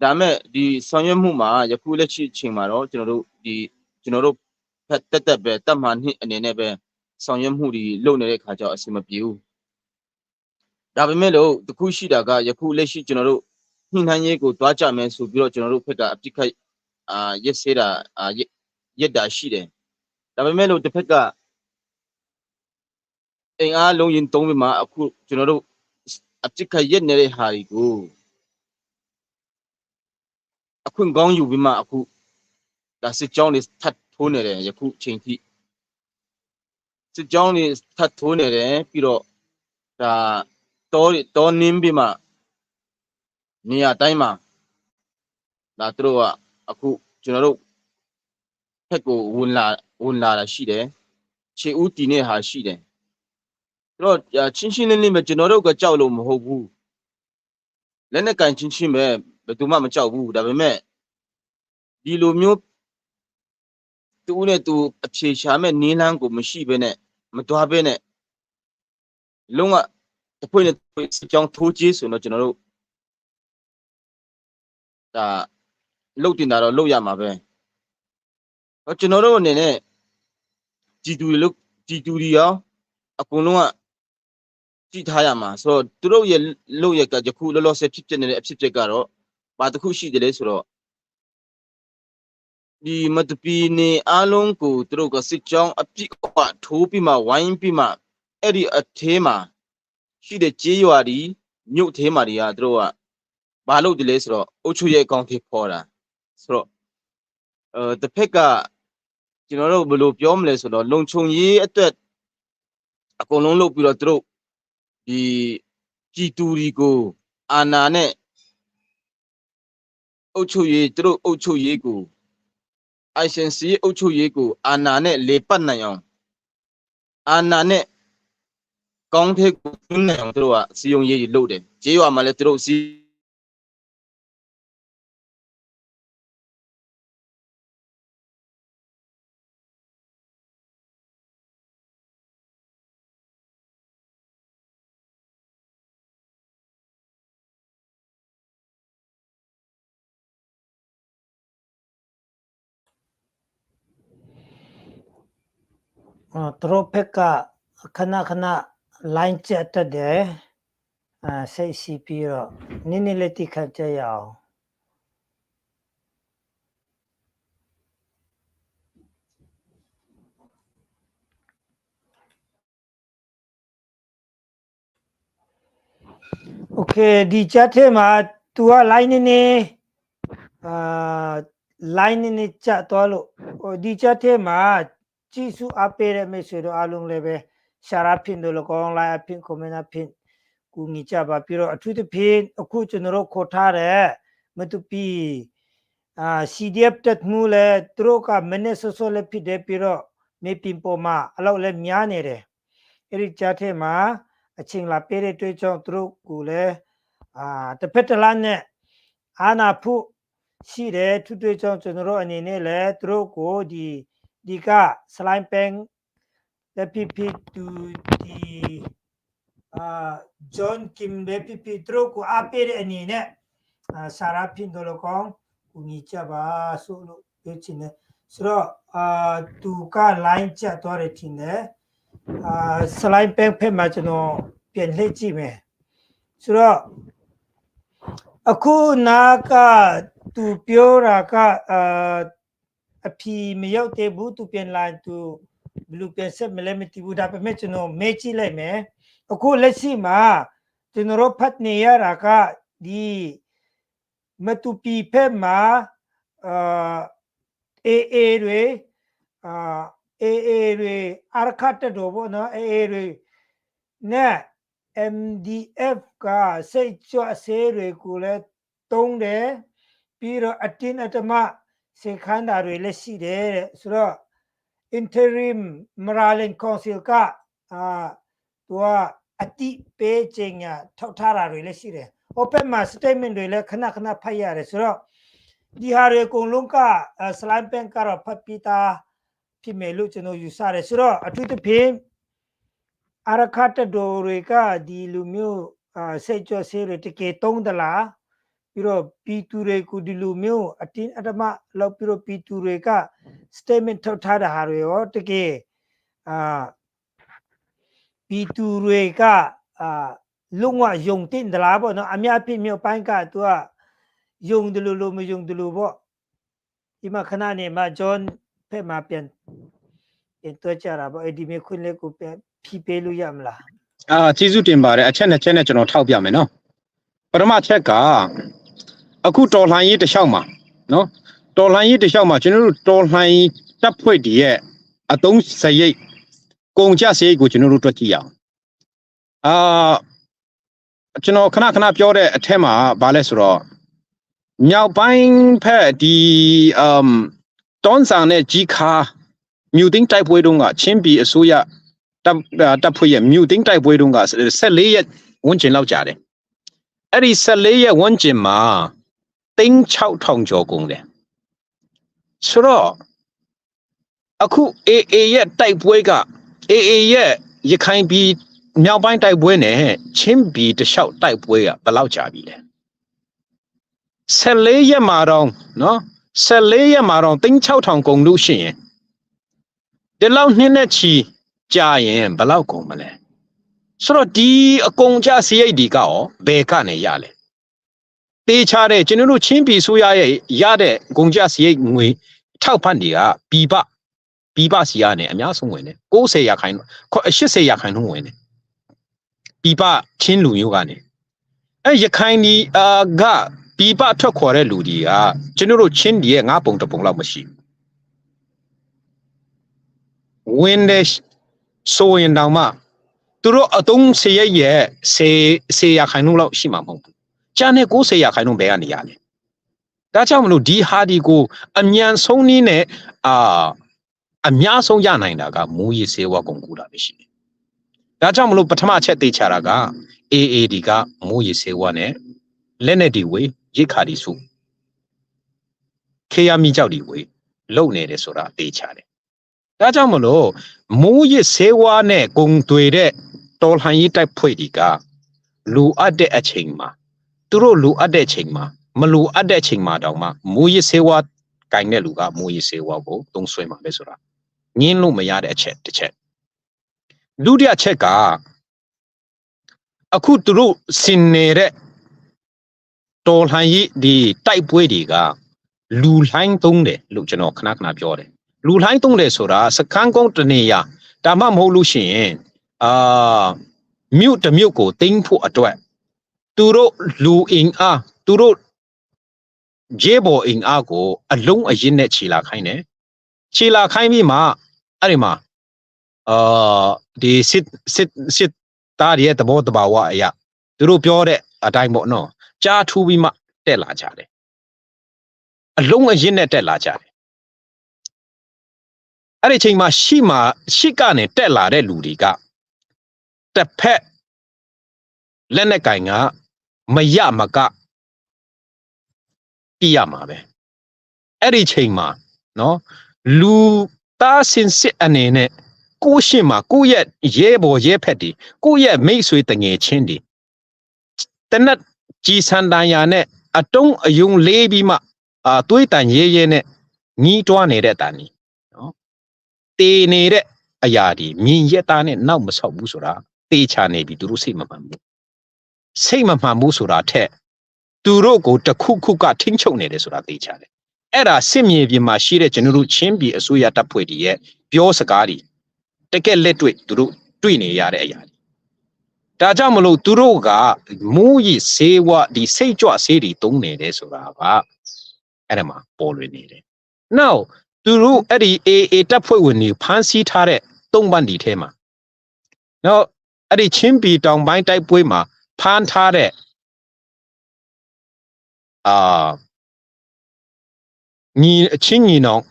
ဒါမဲ့ဒီဆောင်ရွက်မှုမှာယခုလက်ရှိအချိန်မှာတော့ကျွန်တော်တို့ဖက်တက်ပဲတက်မှနှစ်အနေနဲ့ပဲဆောင်ရွက်မှုတွေလုပ်နေတဲ့ခါကျတော့အဆင်မပြေဘူးဒါပေမဲ့လို့တခုရှိတာကယခုလက်ရှိကျွန်တော်တို့ညှိနှိုင်းရေးကိုတွားကြမယ်ဆိုပြီးတော့ကျွန်တော်တို့ဖက်ကအပြစ်ခိုက်ရက်စေးတာရက်တာရှိတယ်ဒါပေမဲ့လို့တစ်ဖက်ကအင်အားလုံးရင်သုံးပြီးမှအခုကျွန်တော်တို့အပြစ်ခိုက်ရက်နေတဲ့ဟာတွေကိုအခွင့်ကောင်းယူပြီးမှအခုဒါစစ်ကြောင်းတွေထပ်ထိုးနေတယ်ယခုချိန်ထိစစ်ကြောင်းတွေထပ်ထိုးနေတယ်ပြီးတော့ဒါတောနင်းပြီးမှနေရာတိုင်းမှာဒါသူတို့ကအခုကျွန်တော်တို့ဖက်ကိုဝင်လာတာရှိတယ်ခြေဦးတီနဲ့ဟာရှိတယ်ဆိုတော့ချင်းချင်းလင်းလင်းပဲကျွန်တော်တို့ကကြောက်လို့မဟုတ်ဘူးလက်နဲ့ကန်ချင်းပဲဘယ်သူမှမကြောက်ဘူးဒါပေမဲ့ဒီလိုမျိုးသူနဲ့သူအဖြေရှာမဲ့နင်းလန်းကိုမရှိဘဲနဲ့မတွားဘဲနဲ့လုံးဝတစ်ဖွဲ့နဲ့စစ်ကြောင်းထိုးကြီးဆိုတော့ကျွန်တော်တို့ဒါလုတ်တင်တာတော့လုတ်ရမှာပဲကျွန်တော်တို့အနေနဲ့ជីတူတွေရောအကုန်လုံးကကြည့်ထားရမှာဆိုတော့သူတို့ရဲ့လုတ်ရကယခုလောလောဆယ်ဖြစ်နေတဲ့အဖြစ်အပျက်ကတော့ဘာတစ်ခုရှိတယ်လဲဆိုတော့ဒီမတပီနေအားလုံးကိုသူတို့ကစစ်ကြောင်းအပြစ်အဝထိုးပြီးမှဝိုင်းပြီးမှအဲ့ဒီအထဲမှာရှိတဲ့ကြေးရွာဒီမြို့ထဲမှာတွေကသူတို့ကဘာလုပ်တယ်လဲဆိုတော့အုတ်ချွေရဲ့အကောင့်ထိပေါ်တာဆိုတော့တစ်ဖက်ကကျွန်တော်တို့ဘယ်လိုပြောမလဲဆိုတော့လုံခြုံရေးအတွက်အကုန်လုံးလုပ်ပြီးတော့သူတို့ဒီပြည်သူတွေကိုအာဏာနဲ့အုတ်ချွေသူတို့အုတ်ချွေကိုICC အုတ်ချုပ်ရေးကိုအာဏာနဲ့လေပတ်နိုင်အောင်အာဏာနဲ့ကောင်းတဲ့ကိုသွင်းနိုင်အောင်သူတို့ကစီယုံရေးလုပ်တယ်ကြေးရွာမှာလည်းသူတို့စီ ตรเพกะขณะไลน์เจ็ดเดใช้ซีพีโรนี่เลติขัดใจยาวโอเคดีจัดเทมาตัวไลน์นี่ไลน์นี่จัดตัวลูดีจัดเทมาจีสุอาเปรเมสุโดอาลุงเลเบชาราพินโดโลกองไลน์พินคอมเมนต์พินกูมีจับพิโรทุตพินกูจนโรโคทาร์มันตุปีCDF ตัดมูเลตรกาเมเนสโซเลพิเดพิโรเมปิมโปมาเราเลมีอานี่เรเอริจัดเทมาชิงลาเปเรตัวจองตรุกูเลแต่เพชรลันเนี่ยอาณาผู้ชีเรทุตัวจองจนโรอันนี้เนี่ยแหละตรุกูดีกาสไลม์เป็งและพีตูดีจอห์นคิมและพีตรุกูอาเปเรอันนี้เนี่ยสาราพินโดโลกองกูมีจับสุลุเยชินเนี่ยสุดตูกาไลน์จัดตัวเรทินเนี่ยสไลด์แป้งเพิ่มมาจนเปลี่ยนเลขจีไหมสุดအခုနာကသူပြောတာကအဖြီမရောက်သေးဘူးသူပြန်လာသူဘလူပြန်ဆက်မလဲမသိဘူးဒါပေမဲ့ကျွန်တော်မေးကြည့်လိုက်မယ်အခုလက်ရှိမှာကျွန်တော်ဖတ်နေရတာကဒီမတူပီဖက်မှာAA တွေAA တွေအာရခတ်တော်ဘောနော် AA တွေနဲ့ MDF ကစိတ်ကြွအစေးတွေကိုလည်းတုံးတယ်ပြီးတော့အတင်းအဓမ္မစေခန်းတာတွေလည်းရှိတယ်တဲ့ဆိုတော့ interim Maralin Council ကသူကအတိပေးခြင်းညာထောက်ထားတာတွေလည်းရှိတယ် open မှာ statement တွေလည်းခဏဖတ်ရတယ်ဆိုတော့ဒီဟာတွေအကုန်လုံးက slime pen ကတော့ဖတ်ပြီးသားဖြစ်မယ်လို့ကျွန်တော်ယူဆတယ်ဆိုတော့အထူးသဖြင့်အာရခတ်တော်တွေကဒီလူမျိုးစိတ်ကြောဆေးတွေတကယ်တုံးသလားပြီးတော့ပီတူတွေကိုဒီလူမျိုးအတင်းအဓမ္မလောက်ပြီးတော့ပီတူတွေက statement ထုတ်ထားတာဟာတွေရောတကယ်ပီတူတွေကလုံးဝယုံတင်သလားပေါ့နော်အများပြည့်မြို့ပိုင်းကသူကယုံတယ်လို့မယုံတယ်လို့ပေါ့ဒီမှာခဏနေမှာဂျွန်ဖက်မှာပြန်တွေ့ကြတာပေါ့အဲ့ဒီမျိုးခွင့်လေးကိုဖြီးပေးလို့ရမလားကျေးဇူးတင်ပါတယ်အချက်နဲ့ချက်နဲ့ကျွန်တော်ထောက်ပြမယ်နော်ပထမချက်ကအခုတော်လှန်ရေးတစ်လျှောက်မှာနော်တော်လှန်ရေးတစ်လျှောက်မှာကျွန်တော်တို့တော်လှန်ရေးတပ်ဖွဲ့တွေရဲ့အသုံးစရိတ်ကုန်ကျစရိတ်ကိုကျွန်တော်တို့တွက်ကြည့်ရအောင်ကျွန်တော်ခဏပြောတဲ့အထက်မှာဗာလဲဆိုတော့မြောက်ပိုင်းဖက်ဒီတွန်းဆောင်တဲ့ကြီးခါမြူတင်းတိုက်ပွဲတုန်းကချင်းပြည်အစိုးရတပ်ဖွဲ့ရဲ့မြူတင်းတိုက်ပွဲတုန်းက14ရက်ဝန်းကျင်လောက်ကြာတယ်အဲ့ဒီ14ရက်ဝန်းကျင်မှာ6,000ကျော်ကုန်တယ်ဆိုတော့အခု AA ရဲ့တိုက်ပွဲက AA ရဲ့ရခိုင်ပြည်မြောက်ပိုင်းတိုက်ပွဲနဲ့ချင်းပြည်တလျှောက်တိုက်ပွဲကဘယ်လောက်ကြာပြီလဲ14ရက်မှာတော့နော်14ရက်မှာတော့6,000ကုန်လို့ရှိရင်ဒီလောက်နှစ်နဲ့ချီကြာရင်ဘယ်လောက်ကုန်မလဲဆိုတော့ဒီအကုန်ကြစရိတ်ဒီကရောဘယ်ကနေရလဲတေးချတဲ့ကျွန်တော်တို့ချင်းပြည်ဆိုရရဲ့ရတဲ့ကုန်ကြစရိတ်ငွေထောက်ပံ့တွေကပြည်ပစီကနေအများဆုံးဝင်တယ်90%ရာခိုင်နှုန်း80%ရာခိုင်နှုန်းဝင်တယ်ပြည်ပချင်းလူမျိုးကနေရခိုင်ဒီကပြည်ပထွက်ခေါ်တဲ့လူတွေကကျွန်တော်တို့ချင်းပြည်ရဲ့9ပုံ10ပုံလောက်မရှိဘူးဝင်တယ်ဆိုရင်တောင်မှသူတို့အတုံးစရိတ်ရဲ့10%ရာခိုင်နှုန်းလောက်ရှိမှာမဟုတ်ဘူးကျန်တဲ့90%ရာခိုင်နှုန်းဘယ်ကနေရလဲဒါကြောင့်မလို့ဒီဟာဒီကိုအမြန်ဆုံးနည်းနဲ့အများဆုံးရနိုင်တာကမူရည်စေဝါကုန်ကူတာပဲရှိတယ်ဒါကြောင့်မလို့ပထမချက်သိချတာက AAD ကမူရည်စေဝါနဲ့လက်နဲ့ဒီဝေးရိတ်ခါဒီစုခေယမီကြောက်ဒီဝေးလုံနေတယ်ဆိုတာသိချတယ်ဒါကြောင့်မလို့မူရည်စေဝါနဲ့ဂုံတွေတဲ့တော်လှန်ရေးတိုက်ဖွဲ့ဒီကလူအပ်တဲ့အချိန်မှာသူတို့လူအပ်တဲ့အချိန်မှာမလူအပ်တဲ့အချိန်မှာတောင်မှမူရည်စေဝါကင်တဲ့လူကမူရည်စေဝါကိုသုံးဆွဲမှာပဲဆိုတာငင်းလို့မရတဲ့အချက်တစ်ချက် ဒုတိယချက်ကအခုသူတို့စင်နေတဲ့တော်လှန်ရေးဒီတိုက်ပွဲတွေကလူလှိုင်းသုံးတယ်လို့ကျွန်တော်ခဏပြောတယ်လူလှိုင်းသုံးတယ်ဆိုတာစခန်းကုန်းတနေရဒါမှမဟုတ်လို့ရှိရင်မြို့တစ်မြို့ကိုတင်းဖို့အတွက်သူတို့လူအင်အားသူတို့ဂျေဘော်အင်အားကိုအလုံးအရင်နဲ့ခြေလာခိုင်းတယ်ခြေလာခိုင်းပြီးမှအဲ့ဒီမှာဒီစစ်သားရဲ့သဘောတဘာဝအရာသူတို့ပြောတဲ့အတိုင်းပေါ့နော်ကြားထူးပြီးမှတက်လာကြတယ်အလုံးအရင်နဲ့တက်လာကြတယ်အဲ့ဒီချိန်မှာရှီကနေတက်လာတဲ့လူတွေကတစ်ဖက်လက်နဲ့ကင်ကမရမကပြရမှာပဲအဲ့ဒီချိန်မှာနော်လူသားစင်စစ်အနေနဲ့ကိုရှင်းမှာကိုရဲ့ရဲဘော်ရဲဖက်ဒီကိုရဲ့မိတ်ဆွေတငယ်ချင်းဒီတနက်ကြီးစံတန်ရာနဲ့အတုံးအယုံလေးပြီးမှသွေးတန်ရဲရဲနဲ့ညီးတွားနေတဲ့တန်ကြီးနော်တေနေတဲ့အရာဒီမြင်ရက်သားနဲ့နောက်မဆောက်ဘူးဆိုတာတေချာနေပြီသူတို့စိတ်မမှန်ဘူးဆိုတာထက်သူတို့ကိုတခုခုကထိမ့်ချုပ်နေတယ်ဆိုတာသိချတယ်အဲ့ဒါစစ်မြေပြင်မှာရှိတဲ့ကျွန်တော်တို့ချင်းပြည်အစိုးရတပ်ဖွဲ့တွေရဲ့ပြောစကားတွေတကယ်လက်တွေ့သူတို့တွေ့နေရတဲ့အရာတွေဒါကြောင့်မလို့သူတို့ကမူးယစ်ဆေးဝါးဒီစိတ်ကြွဆေးတွေတုံးနေတယ်ဆိုတာကအဲ့ဒါမှာပေါ်လွင်နေတယ်နောက်သူတို့အဲ့ဒီ AA တပ်ဖွဲ့ဝင်တွေဖမ်းဆီးထားတဲ့သုံးပန်းဒီထဲမှာနောက်အဲ့ဒီချင်းပြည်တောင်ပိုင်းတိုက်ပွဲမှာဖမ်းထားတဲ့ညီအချင်းညီနောင်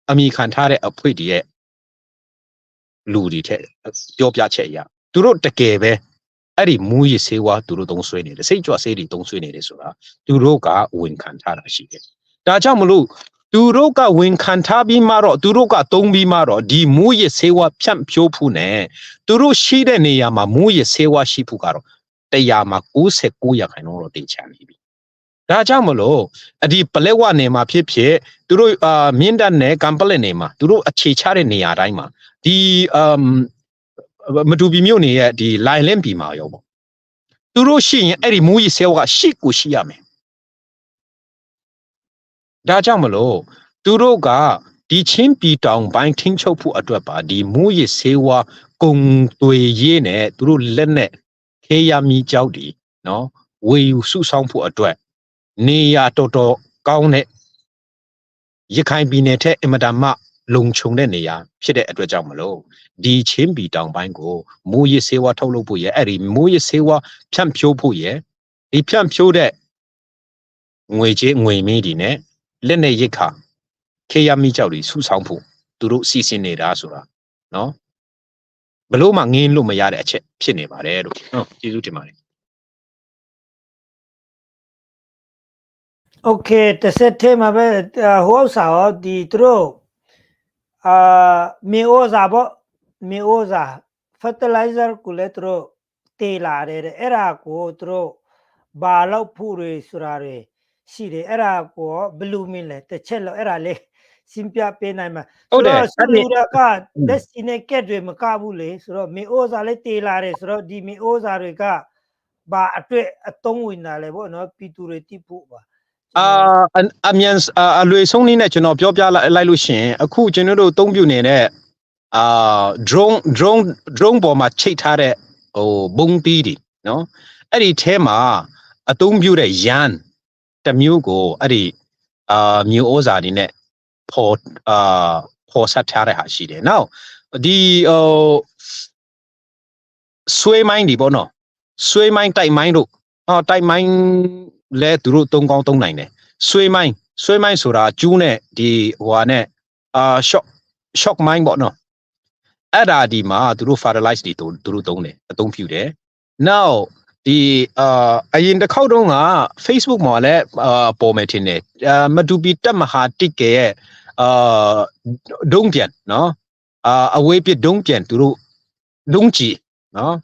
အမိခံထားတဲ့အဖွေတည်းရဲ့လူတွေထက်ပြောပြချက်အရသူတို့တကယ်ပဲအဲ့ဒီမူးယစ်ဆေးဝါးသူတို့သုံးဆွဲနေတယ်စိတ်ကြွဆေးတွေသုံးဆွဲနေတယ်ဆိုတာသူတို့ကဝန်ခံထားတာရှိတယ်ဒါကြောင့်မလို့သူတို့ကဝန်ခံထားပြီးမှတော့သူတို့ကသုံးပြီးမှတော့ဒီမူးယစ်ဆေးဝါးဖြန့်ဖြိုးဖို့နဲ့သူတို့ရှိတဲ့နေရာမှာမူးယစ်ဆေးဝါးရှိဖို့ကတော့တရားမှာ99%တော့တင်ချနေပြီဒါကြောင့်မလို့ဒီပလက်ဝနယ်မှာဖြစ်သူတို့မြင်းတပ်နယ်ကံပလက်နယ်မှာသူတို့အခြေချတဲ့နေရာတိုင်းမှာဒီမတူပီမြို့နယ်ရဲ့ဒီလိုင်လင်းပြည်မှာရောပေါ့သူတို့ရှိရင်အဲ့ဒီမူးယစ်ဆေးဝါးရှိကိုရှိရမယ်ဒါကြောင့်မလို့သူတို့ကဒီချင်းပြည်တောင်ပိုင်းထင်းချုပ်ဖို့အတွက်ပါဒီမူးယစ်ဆေးဝါးကုံသွေရေးနဲ့သူတို့လက်နဲ့ခေရမီကြောက်ဒီနော်ဝေယူစုဆောင်ဖို့အတွက်နေရတော်ကောင်းတဲ့ရခိုင်ပြည်နယ်ထက်အမတမလုံခြုံတဲ့နေရာဖြစ်တဲ့အတွက်ကြောင့်မလို့ဒီချင်းပြည်တောင်ပိုင်းကိုမူးယစ်ဆေးဝါးထုတ်လုပ်ဖို့ရအဲ့ဒီမူးယစ်ဆေးဝါးဖြန့်ဖြိုးဖို့ရဒီဖြန့်ဖြိုးတဲ့ငွေကြေးငွေမင်းဒီနဲ့လက်နဲ့ရိတ်ခါခေရမီကြောက်တွေစုဆောင်ဖို့သူတို့စီစဉ်နေတာဆိုတာနော်ဘလို့မှငင်းလို့မရတဲ့အချက်ဖြစ်နေပါတယ်လို့ဟုတ်ကျေးဇူးတင်ပါတယ်โอเคတစ်ဆက်ထဲမှာပဲဟိုဥစ္စာရောဒီသူတို့မြေဩဇာပေါ့မြေဩဇာ fertilizer ကိုလည်းသူတို့တေးလာတယ်အဲ့ဒါကိုသူတို့ဘာလို့ဖို့ရဆိုတာတွေရှိတယ်အဲ့ဒါကိုဘလူးမင်းလဲတစ်ချက်လို့အဲ့ဒါလေးရှင်းပြပေးနိုင်မှာဆိုတော့ဆလူရကလက်စီနဲ့ကက်တွေမကဘူးလေဆိုတော့မြေဩဇာလေးတေးလာတယ်ဆိုတော့ဒီမြေဩဇာတွေကဘာအတွက်အသုံးဝင်တာလဲပေါ့နော်ပြည်သူတွေတိဖို့ပါအမြန်အလွေဆုံးနည်းနဲ့ကျွန်တော်ပြောပြလိုက်လို့ရှင်အခုကျွန်တော်တို့အသုံးပြုနေတဲ့drone ပေါ်မှာချိတ်ထားတဲ့ဟိုဘုံတီးတွေနော်အဲ့ဒီထဲမှာအသုံးပြုတဲ့ရန်တမျိုးကိုအဲ့ဒီမျိုးဩဇာတွေနဲ့ပေါ်ဆက်ထားတဲ့ဟာရှိတယ်နောက်ဒီဆွေးမိုင်းဒီပေါ့နော်ဆွေးမိုင်းတိုက်မိုင်းတို့တိုက်မိုင်းလဲသူတို့သုံးကောင်းသုံးနိုင်တယ်ဆွေးမိုင်းဆိုတာကျူးနဲ့ဒီဟိုဟာနဲ့shock mine ပေါ့နော်အဲ့ဒါဒီမှာသူတို့ fertilize တွေသူတို့သုံးတယ်အသုံးပြုတယ်နောက်ဒီအရင်တစ်ခေါက်တုန်းက Facebook မှာလည်းပေါ်မယ်ထင်တယ်မတူပီတက်မဟာတစ်ကရဲ့ဒုံးပြန်နော်အဝေးပြဒုံးပြန်သူတို့ဒုံးကြည့်နော်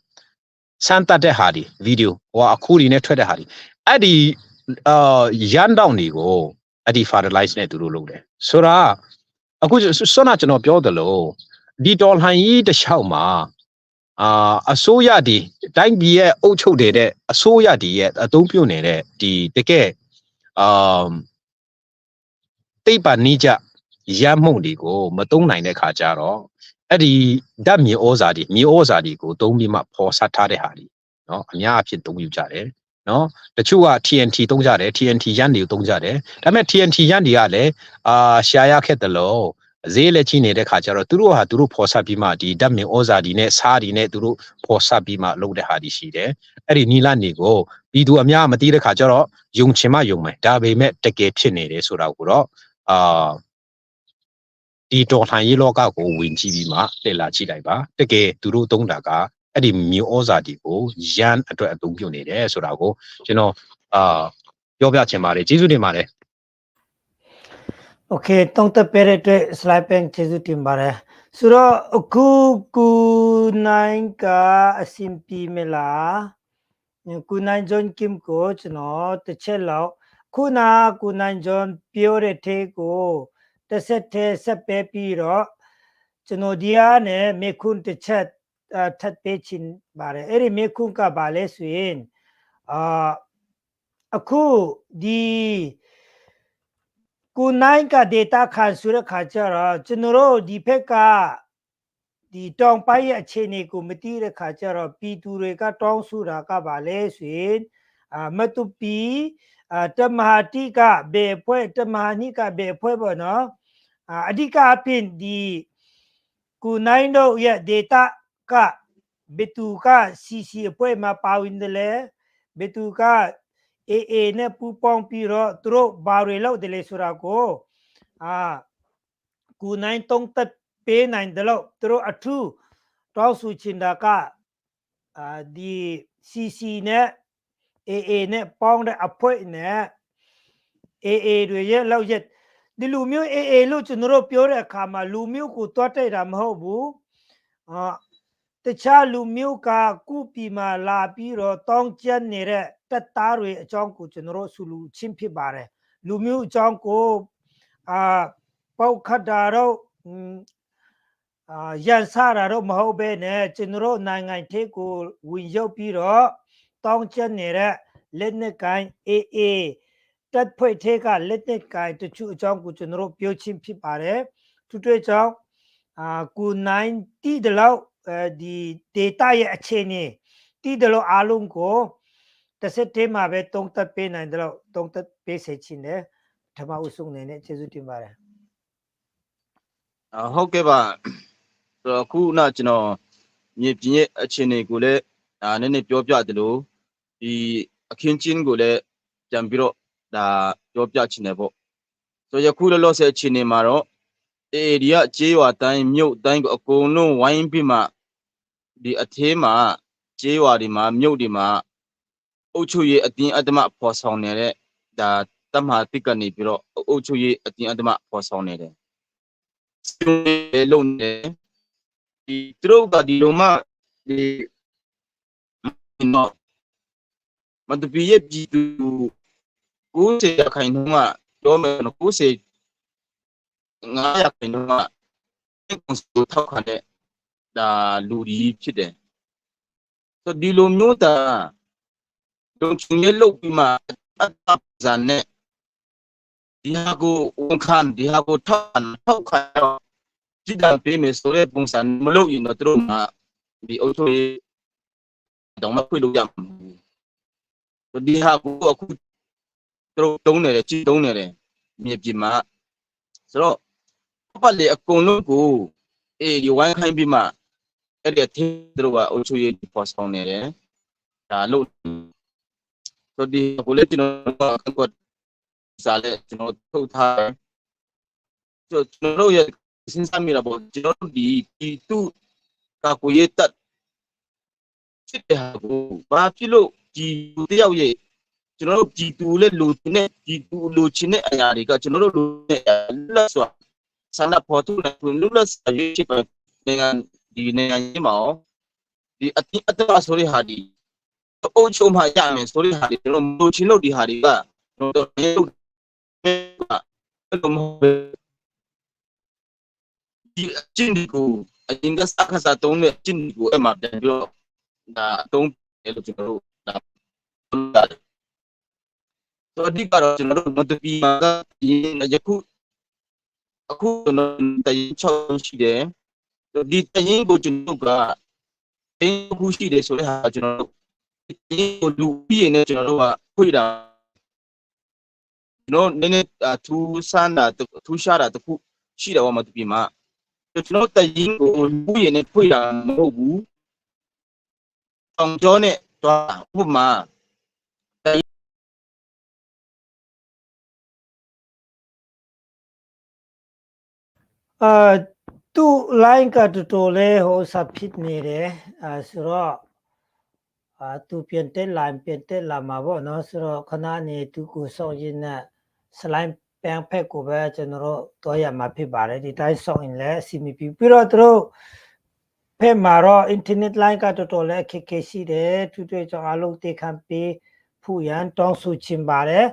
စမ်းတတ်တဲ့ဟာဒီဗီဒီယိုဟိုအခုဒီနဲ့ထွက်တဲ့ဟာဒီအဲ့ဒီရန်တောင်တွေကိုအဲ့ဒီ fertilize နဲ့သူတို့လုပ်တယ်ဆိုတော့အခုဆွမ်းနာကျွန်တော်ပြောသလိုဒီတော်လှန်ရေးတစ်လျှောက်မှာ အစိုးရဒီတိုင်းပြည်ရဲ့အုပ်ချုပ်တဲ့အစိုးရဒီရဲ့အသုံးပြုနေတဲ့ဒီတကယ်တိတ်ပါနိကြရမှုတွေကိုမသုံးနိုင်တဲ့ခါကျတော့အဲ့ဒီဓာတ်မြေဩဇာတွေကိုသုံးပြီးမှပေါ်ဆထားတဲ့ဟာဒီเนาะအများအဖြစ်သုံးယူကြတယ်เนาะတချို့က TNT သုံးကြတယ် TNT ရန်တွေကိုသုံးကြတယ်ဒါပေမဲ့ TNT ရန်တွေကလည်းရှာရခဲ့တယ်လို့ဈေးလက်ချင်းနေတဲ့ခါကျတော့သူတို့ပေါ်ဆပြီးမှဒီဓာတ်မြေဩဇာဒီနဲ့စားဒီနဲ့သူတို့ပေါ်ဆပြီးမှလုပ်တဲ့ဟာဒီရှိတယ်အဲ့ဒီနီလာနေကိုပြည်သူအများမသိတဲ့ခါကျတော့ယုံချင်မှယုံမယ်ဒါပေမဲ့တကယ်ဖြစ်နေတယ်ဆိုတာကိုတော့ဒီတော်လှန်ရေးလောကကိုဝင်ကြည့်ပြီးမှလှည့်လာကြည့်လိုက်ပါတကယ်သူတို့သုံးတာကအဲ့ဒီမျိုးဩဇာဒီကိုရန်အတွက်အသုံးပြုနေတယ်ဆိုတာကိုကျွန်တော်ပြောပြချင်ပါတယ်ကျေးဇူးတင်ပါတယ် Okay တုံးတက်ပေးတဲ့အတွက် slide pen ကျေးဇူးတင်ပါတယ်ဆိုတော့အခုကူနိုင်ကအဆင်ပြေမလားကူနိုင်ဂျွန်ကင်ကိုကျွန်တော်တစ်ချက်လောက်ခုနကူနိုင်ဂျွန်ပြောတဲ့ထဲကိုတစ်ဆက်တည်းဆက်ပေးပြီးတော့ကျွန်တော်ဒီအားနဲ့မေခွန်းတစ်ချက်ထပ်ပေးချင်ပါတယ်အဲ့ဒီမေခွန်းကပါလဲဆိုရင်အခုဒီကူနိုင်က data ခံဆိုတဲ့ခါကျတော့ကျွန်တော်တို့ဒီဘက်ကဒီတောင်ပိုင်းရဲ့အခြေအနေကိုမသိတဲ့ခါကျတော့ပြည်သူတွေကတောင်းဆိုတာကပါလဲဆိုရင်မတူပီတမဟာတိကဘေဖွဲ့တမဟာနိကဘေဖွဲ့ပေါ့နော်အဓိကအဖြစ်ဒီကူနိုင်တို့ရဲ့ data ကဘယ်သူက CC အဖွဲ့မှာပါဝင်တယ်လဲဘယ်သူကAA နဲ့ပူးပေါင်းပြီးတော့သူတို့ဘာတွေလုပ်တယ်လဲဆိုတာကိုကူနိုင်တုံးတက်ပေးနိုင်တယ်လို့သူတို့အထူးတောင်းဆိုချင်တာကဒီ CC နဲ့ AA နဲ့ပေါင်းတဲ့အဖွဲ့နဲ့ AA တွေရဲ့လောက်ရက်ဒီလူမျိုး AA လို့ကျွန်တော်တို့ပြောတဲ့အခါမှာလူမျိုးကိုတွတ်တိုက်တာမဟုတ်ဘူးတခြားလူမျိုးကကုပီမှာလာပြီးတော့တောင်းကျမ်းနေတဲ့တက်သားတွေအကြောင်းကိုကျွန်တော်တို့ဆူလူချင်းဖြစ်ပါတယ်လူမျိုးအကြောင်းကိုပေါက်ခတ်တာတော့ရန်စားတာတော့မဟုတ်ဘဲနဲ့ကျွန်တော်တို့နိုင်ငံထဲကိုဝင်ရောက်ပြီးတော့တောင်းကျမ်းနေတဲ့လက်နက်ကိုင် AA တက်ဖွဲ့ထဲကလက်နက်ကိုင်တချို့အကြောင်းကိုကျွန်တော်တို့ပြောချင်းဖြစ်ပါတယ်သူတို့ကြောင့်ကူနိုင်တီးတယ်လို့ဒီ data ရဲ့အခြေအနေတီးတယ်လို့အားလုံးကိုတစ်စက်တည်းမှာပဲတုံးတက်ပေးနိုင်တယ်လို့တုံးတက်ပေးစေချင်တယ်ပထမအဆုံးအနေနဲ့ကျေးဇူးတင်ပါတယ်ဟုတ်ကဲ့ပါဆိုတော့ခုနကျွန်တော်မြေပြင်ရဲ့အခြေအနေကိုလည်းနည်းနည်းပြောပြတယ်လို့ဒီအခင်းချင်းကိုလည်းပြန်ပြီးတော့ဒါပြောပြချင်တယ်ပေါ့ဆိုတော့ယခုလောလောဆယ်အခြေအနေမှာတော့ဒီကကြေးရွာတိုင်းမြို့တိုင်းကိုအကုန်လုံးဝိုင်းပြီးမှဒီအထဲမှာကြေးရွာတွေမှာမြို့တွေမှာအုပ်ချုပ်ရေးအတင်းအဓမ္မဖော်ဆောင်နေတဲ့ဒါတမဟာတိကနေပြီးတော့အုပ်ချုပ်ရေးအတင်းအဓမ္မဖော်ဆောင်နေတယ်လုံးနေဒီသူတို့ကဒီလိုမှဒီနော်မတပီရဲ့ပြည်သူ90ခိုင်နှုန်းကပြောမယ်နော်90 900ခိုင်နှုန်းကကွန်ဆိုထောက်ခံတဲ့ဒါလူကြီးဖြစ်တယ်ဆိုဒီလိုမျိုးတာတုံးချုံရဲ့လုပ်ပြီးမှအပ်ဇာနဲ့ဒီဟာကိုဝန်ခံဒီဟာကိုထောက်ခံတော့ကြည့်တယ်ပေးမယ်ဆိုတဲ့ပုံစံမလုပ်ရင်တော့သူတို့ကဒီအုပ်ချုပ်ရေးတော့မခွေလို့ရမှာဆိုဒီဟာကိုအခုသူတို့တုံးနေတယ်ကြည့်တုံးနေတယ်မြေပြင်မှာဆိုတော့ပတ်လေအကုန်လုံးကိုဒီဝိုင်းခိုင်းပြီးမှအဲ့ဒီအထင်းသူတို့ကအုပ်ချုပ်ရေးပေါ်ဆောင်နေတယ်ဒါလို့ဆိုဒီကိုလည်းကျွန်တော်ကစားလဲကျွန်တော်ထုတ်ထားကျွန်တော်ရဲ့စဉ်းစားမိတာပေါ့ကျွန်တော်ဒီသူကကိုရဲ့တက်ဖြစ်တဲ့ဟာကိုဘာဖြစ်လို့ဒီတယောက်ရဲ့ကျွန်တော်တို့ဒီတူလည်းလူနဲ့ဒီတူလူချင်းတဲ့အရာတွေကကျွန်တော်တို့လူနဲ့လက်စွာဆန္ဒဖော်ထုတ်တဲ့လူလက်စွာရွေးချယ်နိုင်ငံဒီနိုင်ငံကြီးမှာဒီအတင်းအဓမ္မဆိုတဲ့ဟာဒီအုပ်ချုပ်မှရမယ်ဆိုတဲ့ဟာဒီကျွန်တော်လူချင်းလို့ဒီဟာတွေကကျွန်တော်တို့အဲ့လိုမျိုးဒီအချင်းကို အရင်ကစခါစားတုံးနဲ့ကျင်းကိုအမှပြန်ပြီးတော့ဒါတုံးတယ်လို့ကျွန်တော်တို့ဒါဆိုဒီကတော့ကျွန်တော်တို့မတူပီမှာယခုအခုကျွန်တော်တရင်6ရှိတယ်ဒီတရင်ကိုကျွန်တော်ကတင်းခုရှိတယ်ဆိုတဲ့ဟာကျွန်တော်တို့တင်းကိုလူပြီးရင်လည်းကျွန်တော်တို့ကခွေတာကျွန်တော်နည်းနည်းထူးဆန်းတာထူးခြားတာတခုရှိတယ်ဘာမတူပီမှာကျွန်တော်တရင်ကိုလူရင်နဲ့ခွေတာမဟုတ်ဘူးတောင်ကျောနဲ့တွားဥပမာသူ line ကတော်တော်လေးဟိုစဖြစ်နေတယ်ဆိုတော့သူပြန်တက် line ပြန်တက်လာမှာပေါ့နော်ဆိုတော့ခဏနေသူကိုစောင့်ရင်းနဲ့ slide ပန်းဖက်ကိုပဲကျွန်တော်တို့တော့ရမှာဖြစ်ပါတယ်ဒီတိုင်းစောင့်ရင်လည်းအစီမပြေပြီးတော့သူတို့ဖက်မှာတော့ internet line ကတော်တော်လေးအခက်အခဲရှိတယ်သူတို့ကြောင့်အလုံးတေခံပေးဖို့ရန်တောင်းဆိုချင်ပါတယ်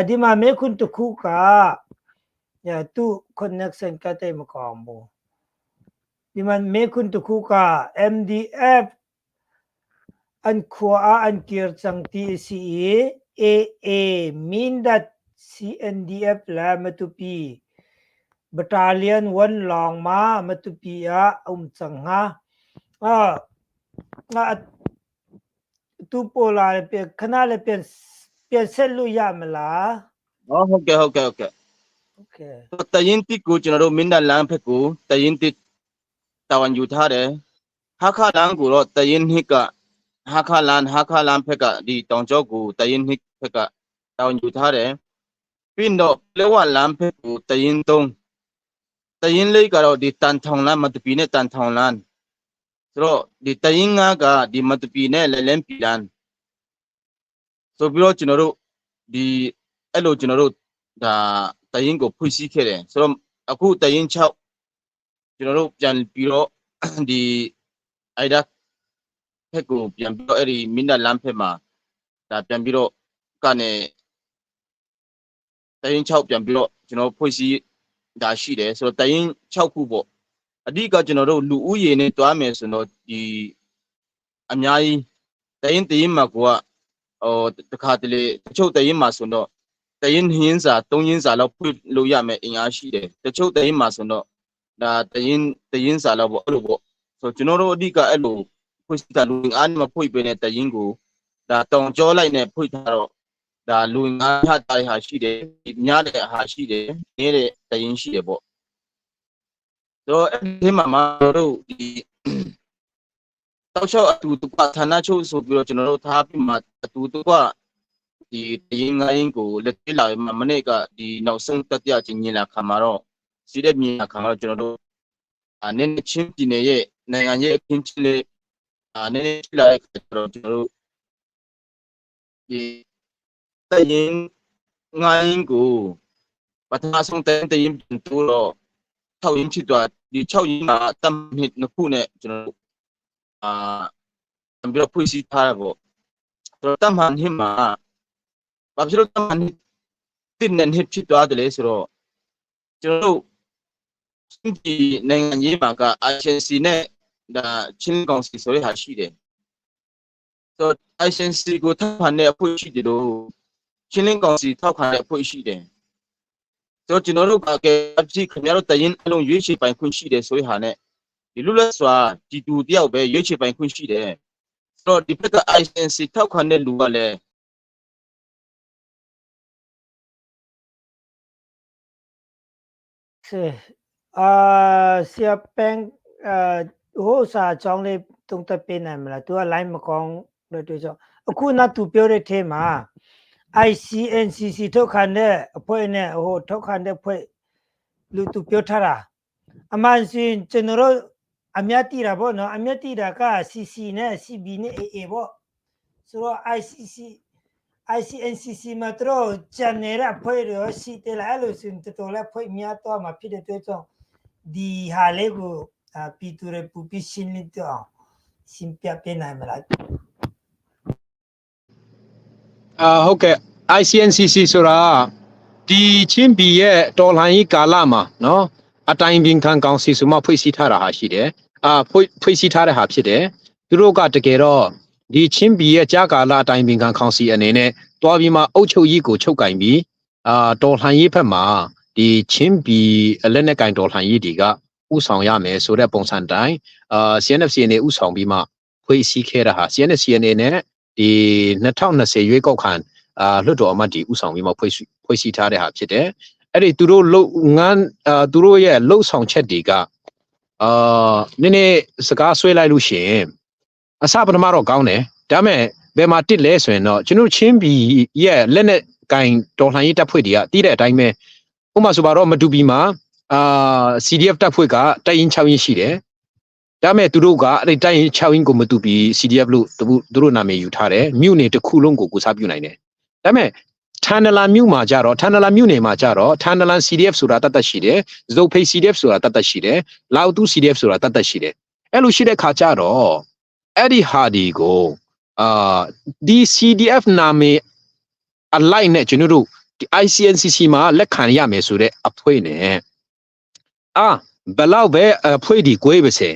ဒီမှာမေခွန်းတစ်ခုကသူ connection ကတည်းမကောင်းဘူးဒီမှာမေခွန်းတစ်ခုက MDF อันขวาอันเกียร์จังทีซีเอมินดัด CNDF และมาตุปีบัตาเลียนวันลองมาตุปีจังฮะตูโปลาเปลี่ยนขนาดเปลี่ยนเส้นลุยามละဟုတ်ကဲ့โอเคတရင်တိကိုကျွန်တော်တို့မင်းတပ်လမ်းဖက်ကိုတရင်တိတာဝန်ယူထားတယ်ဟာခလမ်းကိုတော့တရင်ဟစ်ကဟာခလန်ဖက်ကဒီတောင်ကျောကိုတရင်ဟစ်ဖက်ကတောင်ယူထားတယ်ပြီးတော့လေဝလမ်းဖက်ကိုတရင်3တရင်လေးကတော့ဒီတန်ထောင်လမ်းမတပီနဲ့တန်ထောင်လမ်းဆိုတော့ဒီတရင်5ကဒီမတပီနဲ့လဲလန်းပီလမ်းဆိုပြီးတော့ကျွန်တော်တို့ဒီအဲ့လိုကျွန်တော်တို့ဒါတရင်ကိုဖွင့်စည်းခဲ့တယ်ဆိုတော့အခုတရင်6ကျွန်တော်တို့ပြန်ပြီးတော့ဒီအိုက်ဒါဖက်ကိုပြန်ပြီးတော့အဲ့ဒီမင်းတပ်လမ်းဖက်မှာဒါပြန်ပြီးတော့ကနေတရင်6ပြန်ပြီးတော့ကျွန်တော်ဖွင့်စည်းဒါရှိတယ်ဆိုတော့တရင်6ခုပေါ့အဓိကကျွန်တော်တို့လူဦးရေနဲ့တွားမယ်ဆိုတော့ဒီအများကြီးတရင်မှာကဟိုတခါတလေတချို့တရင်မှာဆိုတော့တရင်ဟင်းစာ3ရင်းစာလောက်ဖွင့်လို့ရမယ်အင်အားရှိတယ်တချို့တရင်မှာဆိုတော့ဒါတရင်စာလောက်ပေါ့အဲ့လိုပေါ့ဆိုတော့ကျွန်တော်တို့အဓိကအဲ့လိုဖွင့်တာလူအားမဖွင့်ပေးတဲ့တရင်ကိုဒါတောင်ကျောလိုက်နဲ့ဖွင့်ထားတော့ဒါလူငါးဟာတိုင်ဟာရှိတယ်ညတဲ့ဟာရှိတယ်နေတဲ့တရင်ရှိတယ်ပေါ့တော့အဲ့ဒီမှာတို့ဒီတောက်လျှောက်အတူတူဌာနချုပ်ဆိုပြီးတော့ကျွန်တော်တို့ထားပြီးမှအတူတူကဒီတရင်ငိုင်းကိုလက်သေးလာမနေ့ကဒီနောက်ဆုံးတတိယချင်းညလာခါမှာတော့စီးတဲ့မြင်လာခါမှာတော့ကျွန်တော်တို့နည်းနည်းချင်းပြည်နယ်ရဲ့နိုင်ငံရဲ့အခင်းချင်းလေးနည်းနည်းလာတဲ့ခါကျတော့ကျွန်တော်တို့ဒီတရင်ငိုင်းကိုပထမဆုံးတရင်ပြန်တိုးတော့6ရင်းဖြစ်သွားဒီ6ရင်းမှာတမ်ဟစ်နှစ်ခုနဲ့ကျွန်တော်တို့ပြီးတော့ဖွင့်စည်းထားတာပေါ့ဆိုတော့တမ်ဟန်ဟစ်မှာဘာဖြစ်လို့တမ်ဟန်ဟစ်တင်းနဲ့ဟစ်ဖြစ်သွားတယ်လဲဆိုတော့ကျွန်တော်တို့ဒီနိုင်ငံရေးမှာက ICC နဲ့ဒါချင်းကောင်စီဆိုတဲ့ဟာရှိတယ်ဆိုတော့ ICC ကိုထောက်ခံတဲ့အဖွဲ့ရှိတယ်လို့ချင်းကောင်စီထောက်ခံတဲ့အဖွဲ့ရှိတယ်ဆိုတော့ကျွန်တော်တို့ကခင်ဗျားတို့တရင်အလုံးရွေးချယ်ပိုင်ခွင့်ရှိတယ်ဆိုတဲ့ဟာနဲ့ဒီလူလက်စွာဒီတူတယောက်ပဲရွေးချယ်ပိုင်ခွင့်ရှိတယ်ဆိုတော့ဒီဘက်က ICC ထောက်ခံတဲ့လူကလည်းဆရာပန်းဟိုစာအကြောင်းလေးတုံးသက်ပေးနိုင်မလားသူက line မကောင်းလို့တွေ့ကြအခုနသူပြောတဲ့ထဲမှာ ICNCC ထောက်ခံတဲ့အဖွဲ့နဲ့ဟိုထောက်ခံတဲ့အဖွဲ့လူသူပြောထားတာအမှန်ဆိုရင်ကျွန်တော်တို့အမြတ်တီတာပေါ့နော်အမြတ်တီတာက CC နဲ့ CB နဲ့ AA ပေါ့ဆိုတော့ ICNCC မှာတော့ဂျန်နေတာဖွဲ့ရရှိတယ်လားလို့ဆိုရင်တော်လည်းဖွဲ့များတော့မှာဖြစ်တဲ့အတွက်ကြောင့်ဒီဟာလေးကိုပြည်သူတွေပူပြီးရှင်းလင်းတော့ရှင်းပြပေးနိုင်မလားဟုတ်ကဲ့ ICNCC ဆိုတာဒီချင်းပြည်ရဲ့တော်လှန်ရေးကာလမှာเนาะအတိုင်းပင်ခံကောင်စီဆိုမှဖွဲ့စည်းထားတာဟာရှိတယ် ဖွဲ့စည်းထားတဲ့ဟာဖြစ်တယ်သူတို့ကတကယ်တော့ဒီချင်းပြည်ရဲ့ကြာကာလအတိုင်းပင်ခံကောင်စီအနေနဲ့တွားပြီးမှအုပ်ချုပ်ရေးကိုချုပ်ကင်ပြီးတော်လှန်ရေးဘက်မှာဒီချင်းပြည်လက်နက်ကင်တော်လှန်ရေးတွေကဥဆောင်ရမယ်ဆိုတဲ့ပုံစံတိုင်းCNF အနေဥဆောင်ပြီးမှဖွဲ့စည်းခဲ့တာဟာ CNF အနေနဲ့ဒီ2020ရွေးကောက်ခံလွှတ်တော်အမတ်ဒီဥဆောင်ပြီးမှဖွဲ့စည်းထားတဲ့ဟာဖြစ်တယ်အဲ့ဒီသူတို့သူတို့ရဲ့လှုပ်ဆောင်ချက်တွေကနည်းနည်းစကားဆွဲလိုက်လို့ရှိရင်အစပထမတော့ကောင်းတယ်ဒါပေမဲ့ဘယ်မှာတစ်လဲဆိုရင်တော့ကျွန်တော်ချင်းပြည်ရဲ့လက်နဲ့ကင်တော်လှန်ရေးတပ်ဖွဲ့တွေကတီးတဲ့အတိုင်းပဲဥပမာဆိုပါတော့မတူပြည်မှာCDF တပ်ဖွဲ့ကတိုက်ရင်6ရင်းရှိတယ်ဒါပေမဲ့သူတို့ကအဲ့ဒီတိုက်ရင်6ရင်းကိုမတူပြည် CDF လို့သူတို့နာမည်ယူထားတယ်မြို့နယ်တစ်ခုလုံးကိုစားပြုနိုင်တယ်ဒါပေမဲ့ထန်နလာမြို့မှာကြတော့ထန်နလာမြို့နယ်မှာကြတော့ထန်နလာ CDF ဆိုတာတတ်ရှိတယ်ဇုတ်ဖိတ် CDF ဆိုတာတတ်ရှိတယ်လောက်တူ CDF ဆိုတာတတ်ရှိတယ်အဲ့လိုရှိတဲ့ခါကြတော့အဲ့ဒီဟာဒီကိုဒီ CDF နာမည်အလိုက်နဲ့ကျွန်တော်တို့ဒီ ICNCC မှာလက်ခံရမယ်ဆိုတဲ့အဖွဲ့နဲ့ဘယ်လောက်ပဲအဖွဲ့ဒီကိုပဲစေ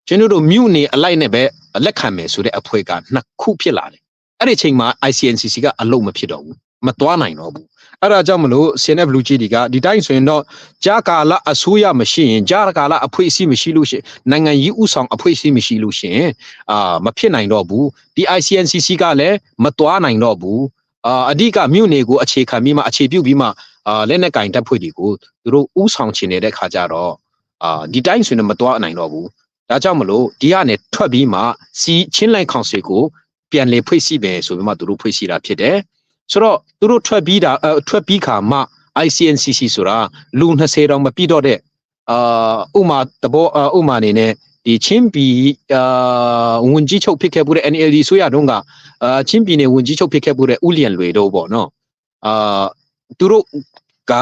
ကျွန်တော်တို့မြို့နယ်အလိုက်နဲ့ပဲလက်ခံမယ်ဆိုတဲ့အဖွဲ့ကနှစ်ခုဖြစ်လာတယ်အဲ့ဒီချိန်မှာ ICNCC ကအလုံးမဖြစ်တော့ဘူးမသွားနိုင်တော့ဘူးအဲ့ဒါကြောင့်မလို့ CNF လူကြီးတွေကဒီတိုင်းဆိုရင်တော့ကြာကာလအစိုးရမရှိရင်ကြာကာလအဖွဲ့အစည်းမရှိလို့ရှိရင်နိုင်ငံရေးဥဆောင်အဖွဲ့အစည်းမရှိလို့ရှိရင်မဖြစ်နိုင်တော့ဘူးဒီ ICNCC ကလည်းမသွားနိုင်တော့ဘူးအဓိကမြို့နယ်ကိုအခြေခံပြီးမှအခြေပြုပြီးမှလက်နက်ကင်တပ်ဖွဲ့တွေကိုသူတို့ဥဆောင်ချင်နေတဲ့ခါကြတော့ဒီတိုင်းဆိုရင်မသွားနိုင်တော့ဘူးဒါကြောင့်မလို့ဒီကနေထွက်ပြီးမှချင်းလိုင်ကောင်စီကိုပြန်လေဖွဲ့စည်းမယ်ဆိုပြီးမှသူတို့ဖွဲ့စည်းတာဖြစ်တယ်ဆိုတော့သူတို့ထွက်ပြီးခါမှ ICNCC ဆိုတာလူ20တောင်မပြည့်တော့တဲ့ဥမာအနေနဲ့ဒီချင်းပြည်ဝန်ကြီးချုပ်ဖြစ်ခဲ့မှုတဲ့ NLD ဆိုရတော့ကချင်းပြည်နယ်ဝန်ကြီးချုပ်ဖြစ်ခဲ့မှုတဲ့ဦးလျံလွေတို့ပေါ့နော်သူတို့က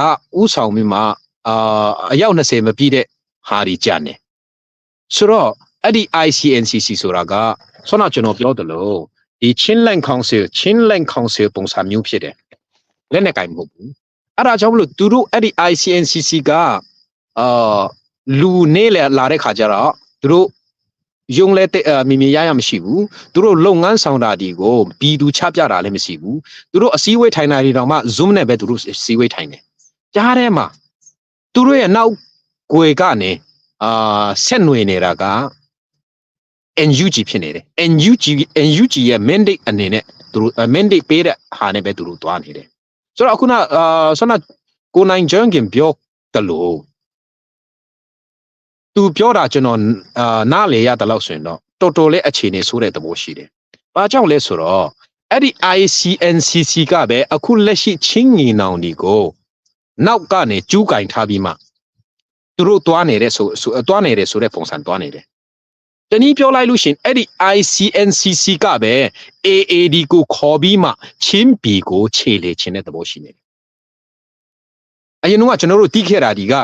ဥဆောင်ပြီးမှအယောက်20မပြည့်တဲ့ဟာဒီကြတယ်ဆိုတော့အဲ့ဒီ ICNCC ဆိုတာကဆောနာကျွန်တော်ပြောတယ်လို့ဒီချင်းလန်ကောင်စီပုံစံမျိုးဖြစ်တယ်လက်နဲ့ကင်မဟုတ်ဘူးအဲ့ဒါကြောင့်မလို့သူတို့အဲ့ဒီ ICNCC ကလူနေလာတဲ့ခါကျတော့သူတို့ယုံလဲမိမိရမရှိဘူးသူတို့လုပ်ငန်းဆောင်တာဒီကိုပြည်သူချပြတာလည်းမရှိဘူးသူတို့အစည်းအဝေးထိုင်တာတွေတောင်မှ Zoom နဲ့ပဲသူတို့အစည်းအဝေးထိုင်တယ်ကြားထဲမှာသူတို့ရဲ့နောက်ကိုယ်ကနေဆက်နွယ်နေတာကNUG ဖြစ်နေတယ် NUG ရဲ့ mandate အနေနဲ့သူတို့ mandate ပေးတဲ့ဟာနဲ့ပဲသူတို့သွားနေတယ်ဆိုတော့အခုနဆောနာကိုနိုင်ဂျန်ကင်ပြောတယ်လို့သူပြောတာကျွန်တော်နားလေရတယ်လို့ဆိုရင်တော့တော်တော်လေးအခြေအနေဆိုးတဲ့သဘောရှိတယ်။ဘာကြောင့်လဲဆိုတော့အဲ့ဒီ ICNCC ကပဲအခုလက်ရှိချင်းငီနောင်ဒီကိုနောက်ကနေကျူးကင်ထားပြီးမှသူတို့သွားနေတဲ့သွားနေတယ်ဆိုတဲ့ပုံစံသွားနေတယ်တနည်းပြောလိုက်လို့ရှင်အဲ့ဒီ ICNCC ကပဲ AAD ကိုခေါ်ပြီးမှချင်းပြည်ကိုခြေလေခြင်းတဲ့သဘောရှိနေတယ်အရင်ကကျွန်တော်တို့တီးခဲ့တာဒီက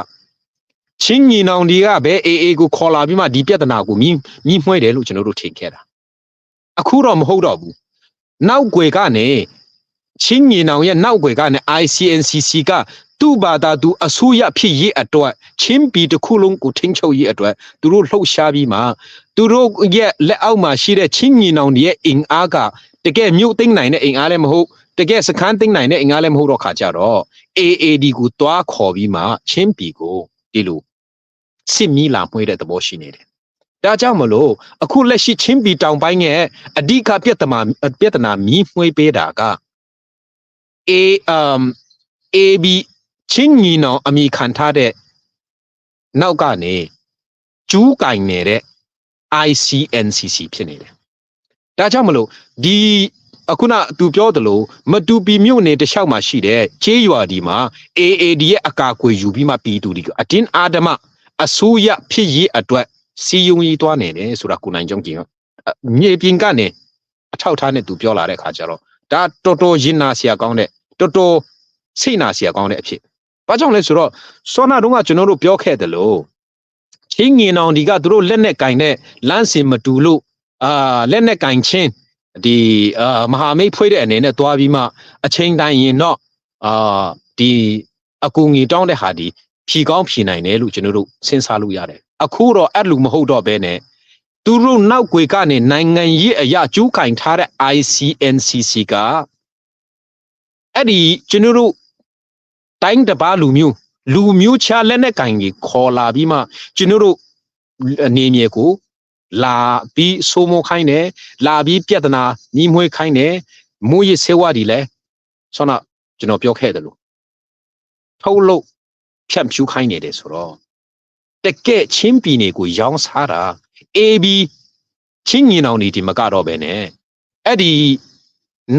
ချင်းညီနောင်ဒီကပဲ AA ကိုခေါ်လာပြီးမှဒီပြဿနာကိုမြင်းမှွဲတယ်လို့ကျွန်တော်တို့ထင်ခဲ့တာအခုတော့မဟုတ်တော့ဘူးနောက်ွယ်ကနေချင်းညီနောင်ရဲ့နောက်ွယ်ကနေ ICNCC ကသူ့ဘာသာသူအစိုးရဖြစ်ရေးအတွက်ချင်းပြည်တစ်ခုလုံးကိုထိန်းချုပ်ရေးအတွက်သူတို့လှုပ်ရှားပြီးမှသူတို့ရဲ့လက်အောက်မှာရှိတဲ့ချင်းညီနောင်ရဲ့အင်အားကတကယ်မြို့သိမ်းနိုင်တဲ့အင်အားလည်းမဟုတ်တကယ်စခန်းသိမ်းနိုင်တဲ့အင်အားလည်းမဟုတ်တော့ခါကြတော့ AAD ကိုတွားခေါ်ပြီးမှချင်းပြည်ကိုဒီလိုစစ်မီးလာမှွေးတဲ့သဘောရှိနေတယ်ဒါကြောင့်မလို့အခုလက်ရှိချင်းပြည်တောင်ပိုင်းရဲ့အဓိကပြဿနာမီးမှွေးပေးတာကAB ချင်းညီနောင်အမိခံထားတဲ့နောက်ကနေကျူးကင်နေတဲ့ ICNCC ဖြစ်နေတယ်။ဒါကြောင့်မလို့ဒီအခုနသူပြောသလိုမတူပီမြို့နယ်တလျှောက်မှာရှိတဲ့ကျေးရွာဒီမှာ AAD ရဲ့အကာအကွယ်ယူပြီးမှပြည်သူတွေအတင်းအာဓမအစိုးရဖြစ်ရေးအတွက်စီယုံရေးသွားနေတယ်ဆိုတာကိုနိုင်ကြုံကြည့်ရောမြေပြင်ကနေအထောက်ထားနဲ့သူပြောလာတဲ့ခါကျတော့ဒါတော်တော်ရင်နာစရာကောင်းတဲ့တော်တော်စိတ်နာစရာကောင်းတဲ့အဖြစ်ဘာကြောင့်လဲဆိုတော့စောနာတုန်းကကျွန်တော်တို့ပြောခဲ့တယ်လို့ချင်းငင်အောင်ဒီကသူတို့လက်နဲ့ကင်တဲ့လမ်းစဉ်မတူလို့လက်နဲ့ကင်ချင်းဒီမဟာမိတ်ဖွဲ့တဲ့အနေနဲ့တွားပြီးမှအချိန်တိုင်းရင်တော့ဒီအကူငီတောင်းတဲ့ဟာဒီဖြီကောင်းဖြီနိုင်တယ်လို့ကျွန်တော်တို့စဉ်းစားလို့ရတယ်အခုတော့အဲ့လိုမဟုတ်တော့ဘဲနဲ့ သူတို့နောက်ွယ်ကနေနိုင်ငံရေးအရာကျူးကင်ထားတဲ့ ICNCC ကအဲ့ဒီကျွန်တော်တို့တိုင်းတပါလူမျိုးချလက်နဲ့ကင်ကြီးခေါ်လာပြီးမှကျွန်တော်တို့အနေမြေကိုလာပြီးစိုးမိုးခိုင်းတယ်လာပြီးပြဿနာညီမွေးခိုင်းတယ်မိုးရဆေးဝါးတွေလဲဆောနာကျွန်တော်ပြောခဲ့တယ်လို့ထုတ်လို့ဖြန့်ဖြူးခိုင်းနေတယ်ဆိုတော့တကယ်ချင်းပြည်နယ်ကိုရောင်းစားတာ AB ချင်းညီနောင်နေဒီမကတော့ပဲနဲ့အဲ့ဒီ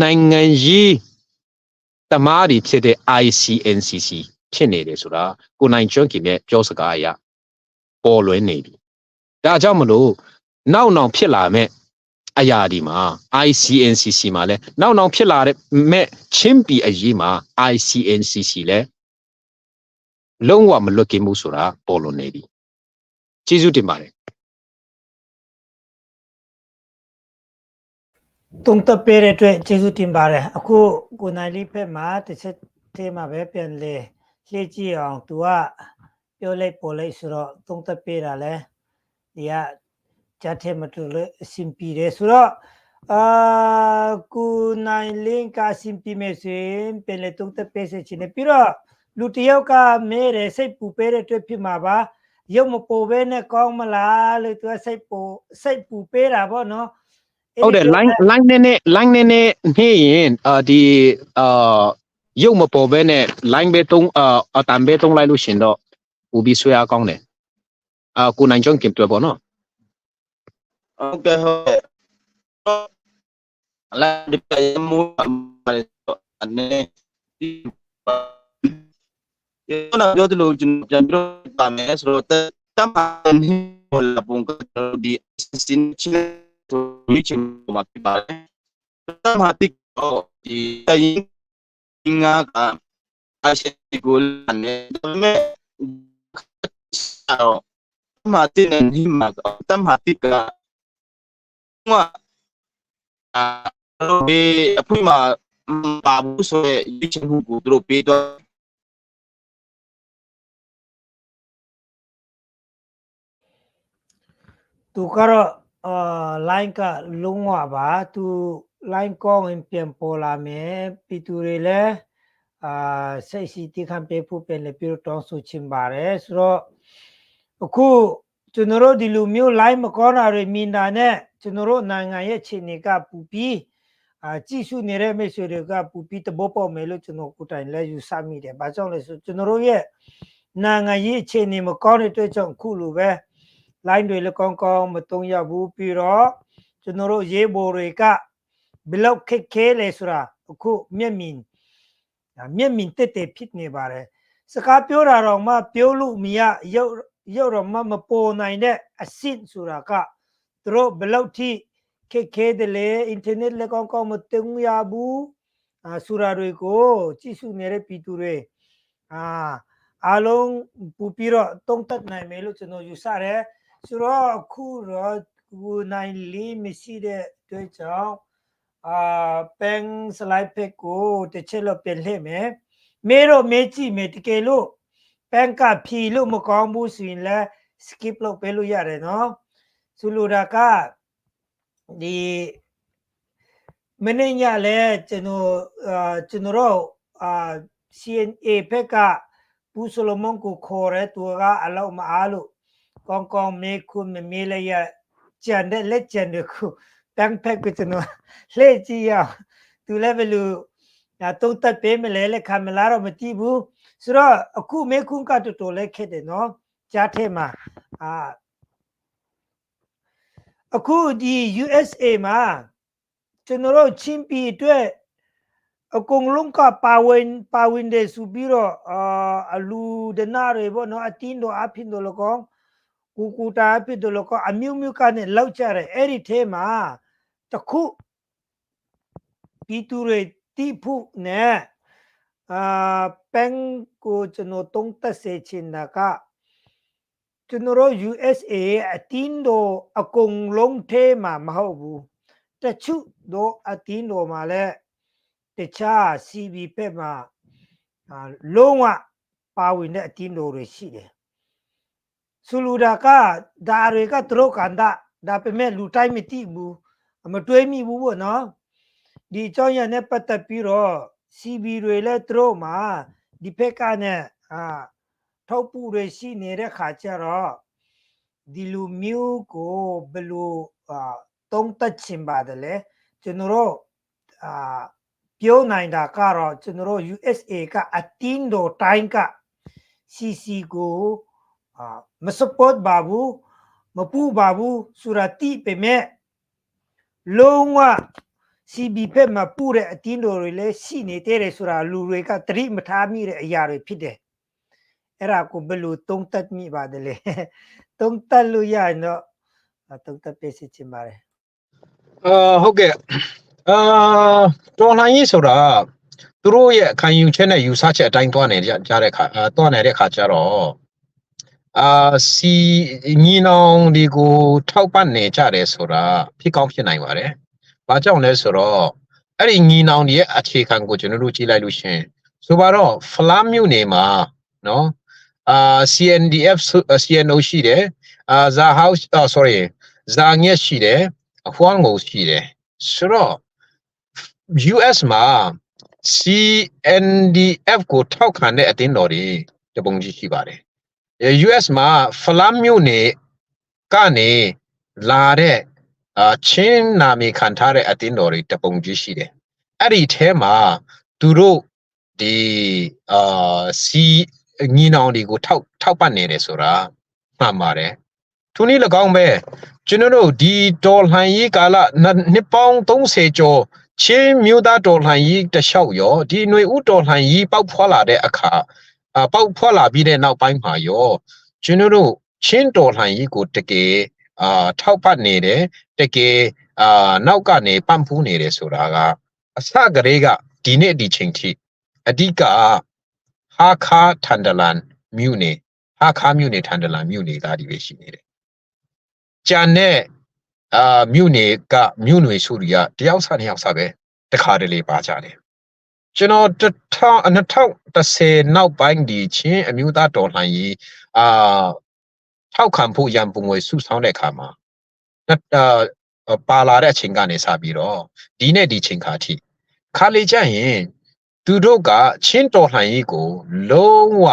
နိုင်ငံရေးတမားတွေဖြစ်တဲ့ ICNCC ဖြစ်နေတယ်ဆိုတာကိုနိုင်ကျွန်းကြီးနဲ့ပြောစကားအရပေါ်လွင်နေပြီဒါကြောင့်မလို့နောက်ဖြစ်လာမဲ့အရာဒီမှာ ICNCC မှာလဲနောက်ဖြစ်လာတဲ့မဲ့ချင်းပြည်အရေးမှာ ICNCC လဲလုံးဝမလွတ်ကင်းမှုဆိုတာပေါ်လွင်နေပြီကျေးဇူးတင်ပါတယ်တုံတပေရတဲ့ကျေးဇူးတင်ပါတယ်အခုကိုနိုင်လေးဖက်မှာတစ်ချက်သေးမှာပဲပြန်လေလှည့်ကြည့်အောင်သူကပြောလိုက်ပေါ်လိုက်ဆိုတော့တုံတပေတာလဲဒီကဂျတ်ထဲမတူလို့အဆင်ပြေတယ်ဆိုတော့ကိုနိုင်လင်းကအဆင်ပြေမယ်ဆိုရင်ပြန်လေတုံတပေစေချင်တယ်ပြီးတော့လူတယောက်ကမဲတယ်စိတ်ပူပေးတဲ့အတွက်ဖြစ်မှာပါရုပ်မပူဘဲနဲ့ကောင်းမလားလို့သူကစိတ်ပူပေးတာပေါ့နော်ဟုတ်တယ် line နဲ့နေရင်ဒီရုပ်မပေါ်ဘဲနဲ့ line ပဲတုံးအတန်ပဲတုံးလိုက်လို့ရှင်တော့ပူပြီးဆွဲအားကောင်းတယ်ကိုနိုင်ကျွန်းကင်တွေ့ပေါ့နော်ဟုတ်ကဲ့ဟုတ်လာဒီပမူအနေဒီကျွန်တော်ပြောသလိုကျွန်တော်ပြန်ပြောပါမယ်ဆိုတော့တမန်ဟိုလာပုံကဒီစင်ချင်းတို့ချင်မှာပြပါတယ်တမန်တိကိုဒီတိုင်းငါကအရှိကိုလည်းဒါပေမဲ့တော့တမန်တိနဲ့ဒီမှာတမန်တိကဒီအဖွင့်မှာပါဘူးဆိုရင်ဒီချင်းကိုသူတို့ပေးတော့သူကတော့line ကလုံးဝပါသူ line ကောင်းရင်ပြန်ပေါ်လာမယ်ပြည်သူတွေလည်းစိတ်စီတည်ခံပေးဖို့ပြန်လေပြီးတော့တောင်းဆိုချင်ပါတယ်ဆိုတော့အခုကျွန်တော်တို့ဒီလူမျိုး line မကောင်းတာတွေမြင်တာနဲ့ကျွန်တော်တို့နိုင်ငံရဲ့အခြေအနေကပူပြီးကြည့်ရှုနေတဲ့မိတ်ဆွေတွေကပူပြီးတဘောပေါက်မယ်လို့ကျွန်တော်ကိုယ်တိုင်လည်းယူဆမိတယ်ဘာကြောင့်လဲဆိုကျွန်တော်တို့ရဲ့နိုင်ငံရေးအခြေအနေမကောင်းတဲ့အတွက်ကြောင့်အခုလိုပဲ line တွေလည်းကောင်းကောင်းမတုံးရဘူးပြီးတော့ကျွန်တော်တို့ရေးပေါ်တွေကဘယ်လောက်ခက်ခဲလဲဆိုတာအခုမျက်မြင်တက်ဖြစ်နေပါတယ်စကားပြောတာတော့မှပြောလို့မရရောက်တော့မှမပေါ်နိုင်တဲ့အဆင့်ဆိုတာကသူတို့ဘယ်လောက်ထိခက်ခဲတယ်လေအင်တာနက်လည်းကောင်းကောင်းမတုံးရဘူးဆိုတာတွေကိုကြည့်ရှုနေတဲ့ပြည်သူတွေအားလုံးပူပြီးတော့တုံးတက်နိုင်မယ်လို့ကျွန်တော်ယူဆတယ်ဆိုတော့အခုတော့ကိုနိုင်လေးမရှိတဲ့အတွက်ကြောင့်ပန်စလိုက်ဖက်ကိုတစ်ချက်လောက်ပြန်လှည့်မယ်မေတော့မေးကြည့်မယ်တကယ်လို့ပန်ကဖြီလို့မကောင်းဘူးဆိုရင်လည်း skip လုပ်ပေးလို့ရတယ်နော်ဆိုလိုတာကဒီမနေ့ညလည်းကျွန်တော်တို့CNA ဖက်ကပူဆိုလိုမန်ကိုခေါ်ရဲသူကအလောက်မအားလို့ကောင်းကောင်းမေးခွန်းမမေးလိုက်ရကြံတဲ့လက်ကြံတဲ့ခုတန်းဖက်ကိုကျွန်တော်လှည့်ကြည့်ရသူလည်းဘယ်လိုတုံးတက်ပေးမလဲလက်ခံမလားတော့မကြည့်ဘူးဆိုတော့အခုမေးခွန်းကတော်တော်လေးခက်တယ်နော်ကြားထဲမှာအခုဒီ USA မှာကျွန်တော်တို့ချင်းပြည်အတွက်အကုန်လုံးကပါဝင်တယ်ဆိုပြီးတော့အလူဒနာတွေပေါ့နော်အတင်းတော့အဖြစ်တော့လကောကူတာအဖြစ်တော့လကောအမျိုးကနေလောက်ကြတယ်အဲ့ဒီထဲမှာတခုပြည်သူတွေတိဖို့နဲ့ပန်ကိုကျွန်တော်တုံးတက်စေချင်တာကကျွန်တော်တို့ USA အတင်းတော့အကုန်လုံးထဲမှာမဟုတ်ဘူးတချို့တော့အတင်းတော့မှာလဲတခြား CB ဖက်မှာလုံးဝပါဝင်တဲ့အတင်းတော်တွေရှိတယ်ဆိုလိုတာကဒါတွေကသူတို့ကန်တာ ဒါပေမဲ့လူတိုင်းမသိဘူးမတွေးမိဘူးပေါ့နော်ဒီအကြောင်းရနဲ့ပတ်သက်ပြီးတော့ CB တွေလည်းသူတို့မှာဒီဘက်ကနဲ့ထောက်ပူတွေရှိနေတဲ့ခါကျတော့ဒီလူမျိုးကိုဘယ်လိုတုံးတက်ချင်ပါတယ်လေကျွန်တော်တို့ပြောနိုင်တာကတော့ကျွန်တော်တို့ USA ကအတင်းတော်တိုင်းက CC ကိုမ support ပါဘူးမပူပါဘူးဆိုတာတိပေမဲ့လုံးဝ CB ဖက်မှာပူတဲ့အတင်းတော်တွေလည်းရှိနေတဲ့ဆိုတာလူတွေကသတိမထားမိတဲ့အရာတွေဖြစ်တယ်အဲ့ဒါကိုဘယ်လိုတုံးတက်မိပါတယ်လေတုံးတက်လို့ရရင်တော့တုံးတက်ပေးစီချင်ပါတယ်ဟုတ်ကဲ့တော်လှန်ရေးဆိုတာသူတို့ရဲ့ခံယူချက်နဲ့ယူဆချက်အတိုင်းတွားနေကြတဲ့ခါတွားနေတဲ့ခါကျတော့စီညီနောင်ဒီကိုထောက်ပံ့နေကြတယ်ဆိုတာဖြစ်ကောင်းဖြစ်နိုင်ပါတယ်။ဘာကြောင့်လဲဆိုတော့အဲ့ဒီညီနောင်ရဲ့အခြေခံကိုကျွန်တော်တို့ကြည့်လိုက်လို့ရှင်ဆိုပါတော့ဖလားမြို့နယ်မှာနော်CNDF CNO ရှိတယ်ဇာဟောက်sorry ဇာငက်ရှိတယ်အဖွမ်းကိုရှိတယ်ဆိုတော့ US မှာ CNDF ကိုထောက်ခံတဲ့အတင်းတော်တွေတပုံကြီးရှိပါတယ်US မှာဖလားမြို့နယ်ကနေလာတဲ့ချင်းနာမည်ခံထားတဲ့အတင်းတော်တွေတပုံကြီးရှိတယ်အဲ့ဒီထဲမှာသူတို့ဒီစီညီနောင်တွေကိုထောက်ပံ့နေတယ်ဆိုတာမှန်ပါတယ်သူနည်း၎င်းပဲကျွန်တော်တို့ဒီတော်လှန်ရေးကာလနှစ်ပေါင်း30ကျော်ချင်းမြို့သားတော်လှန်ရေးတလျှောက်ရောဒီຫນွေဥတော်လှန်ရေးပေါက်ဖွာလာတဲ့အခါပေါက်ဖွာလာပြီးတဲ့နောက်ပိုင်းမှာရောကျွန်တော်တို့ချင်းတော်လှန်ရေးကိုတကယ်ထောက်ပံ့နေတယ်တကယ်နောက်ကနေပံ့ပိုးနေတယ်ဆိုတာကအစကတည်းကဒီနေ့ဒီချိန်ထိအဓိကဟာခါထန်ဒလန်မြို့နယ်ဟာခါမြို့နယ်ထန်ဒလန်မြို့နယ်သားတွေပဲရှိနေတယ်ကျန်တဲ့မြို့နယ်ကမြို့နယ်စုတွေကတယောက်စနှစ်ယောက်စပဲတခါတလေပါကြတယ်ကျွန်တော်2010နောက်ပိုင်းဒီချင်းအမျိုးသားတော်လှန်ရေးထောက်ခံဖို့ရန်ပုံငွေစုဆောင်းတဲ့အခါမှာပါလာတဲ့အချိန်ကနေစပြီးတော့ဒီနေ့ဒီချိန်ခါထိခါလေကြရင်သူတို့ကချင်းတော်လှန်ရေးကိုလုံးဝ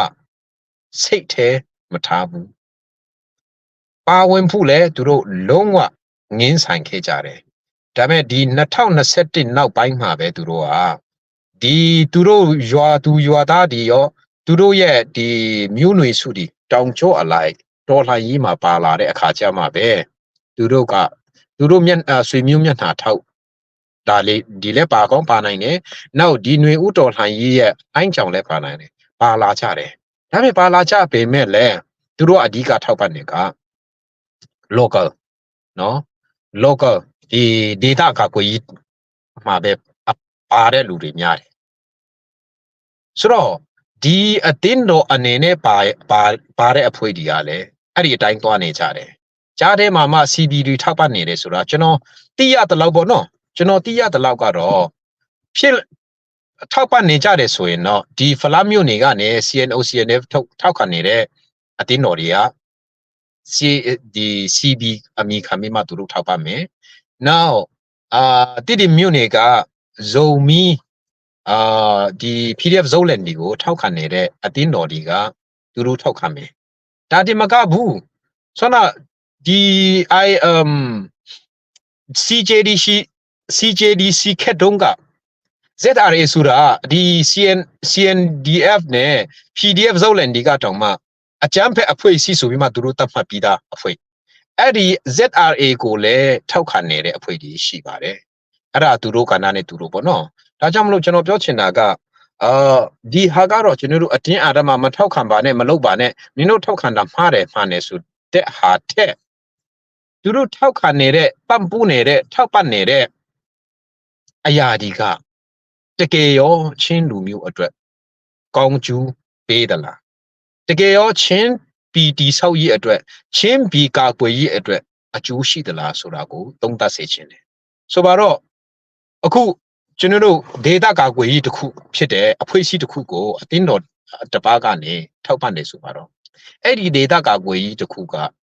စိတ်ထဲမထားဘူးပါဝင်ဖို့လဲသူတို့လုံးဝငင်းဆိုင်ခဲ့ကြတယ်ဒါပေမဲ့ဒီ2021နောက်ပိုင်းမှာပဲသူတို့ကဒီသူတို့ရွာသူရွာသားတွေရောသူတို့ရဲ့ဒီမျိုးနွေစုတွေတောင်ကျောအလိုက်တော်လှန်ရေးမှာပါလာတဲ့အခါကျမှပဲသူတို့ဆွေမျိုးမျက်နှာထောက်ဒါလေးဒီလဲပါကောင်းပါနိုင်တယ်နောက်ဒီຫນွေဥတော်လှန်ရေးရဲ့အိုင်းကြောင်လဲပါနိုင်တယ်ပါလာကြတယ်ဒါပေမဲ့ပါလာကြပေမဲ့လဲသူတို့အဓိကထောက်ပံ့နေက local နော် local ဒီ data ကကိုကြီးမှာပဲပါတဲ့လူတွေများတယ်ဆိုတော့ဒီအတင်းတော်အနေနဲ့ပါတဲ့အဖွဲ့တွေကလည်းအဲ့ဒီအတိုင်းသွားနေကြတယ်ကြားထဲမှာမှ CB တွေထောက်ပံ့နေတယ်ဆိုတာကျွန်တော်သိရတဲ့လောက်ပေါ့နော်ကျွန်တော်သိရတဲ့လောက်ကတော့ဖြစ်ထောက်ပံ့နေကြတယ်ဆိုရင်တော့ဒီဖလားမြို့နေကနေ CNO CNF ထောက်ခံနေတဲ့အတင်းတော်တွေကဒီ CB အမိခံမိမှသူတို့ထောက်ပံ့မယ်နောက်တိမြို့နေကဇုံမီဒီ PDF ဇုံလန်ဒီကိုထောက်ခံနေတဲ့အတင်းတော်တွေကသူတို့ထောက်ခံမယ်ဒါဒီမကဘူးဆိုတော့ဒီ CJDC ခက်တုံးက ZRA ဆိုတာဒီ CNDF နဲ့ PDF ဇုံလန်ဒီကတောင်မှအကြမ်းဖက်အဖွဲ့အစည်းဆိုပြီးမှသူတို့တတ်မှတ်ပြီးသားအဖွဲ့အဲ့ဒီ ZRA ကိုလည်းထောက်ခံနေတဲ့အဖွဲ့ကြီးရှိပါတယ်အဲ့ဒါသူတို့ကဏ္ဍနဲ့သူတို့ပေါ့နော်ဒါကြောင့်မလို့ကျွန်တော်ပြောချင်တာကဒီဟာကတော့ကျွန်တော်တို့အတင်းအာဓမ္မမထောက်ခံပါနဲ့မလုပ်ပါနဲ့မင်းတို့ထောက်ခံတာမှားတယ်ဆိုတဲ့ဟာထက်သူတို့ထောက်ခံနေတဲ့ပံ့ပိုးနေတဲ့ထောက်ပံ့နေတဲ့အရာဒီကတကယ်ရောချင်းလူမျိုးအတွက်ကောင်းကျိုးပေးသလားတကယ်ရောချင်းပြည်တီဆောက်ရေးအတွက်ချင်းပြည်ကာကွယ်ရေးအတွက်အကျိုးရှိသလားဆိုတာကိုသုံးသပ်စေချင်တယ်ဆိုပါတော့အခုကျွန်တော်တို့ဒေတာကာကွယ်ရေးတစ်ခုဖြစ်တဲ့အဖွဲ့အစည်းတစ်ခုကိုအတင်းတော်တပားကနေထောက်ပံ့နေဆိုပါတော့အဲ့ဒီဒေတာကာကွယ်ရေးတစ်ခုက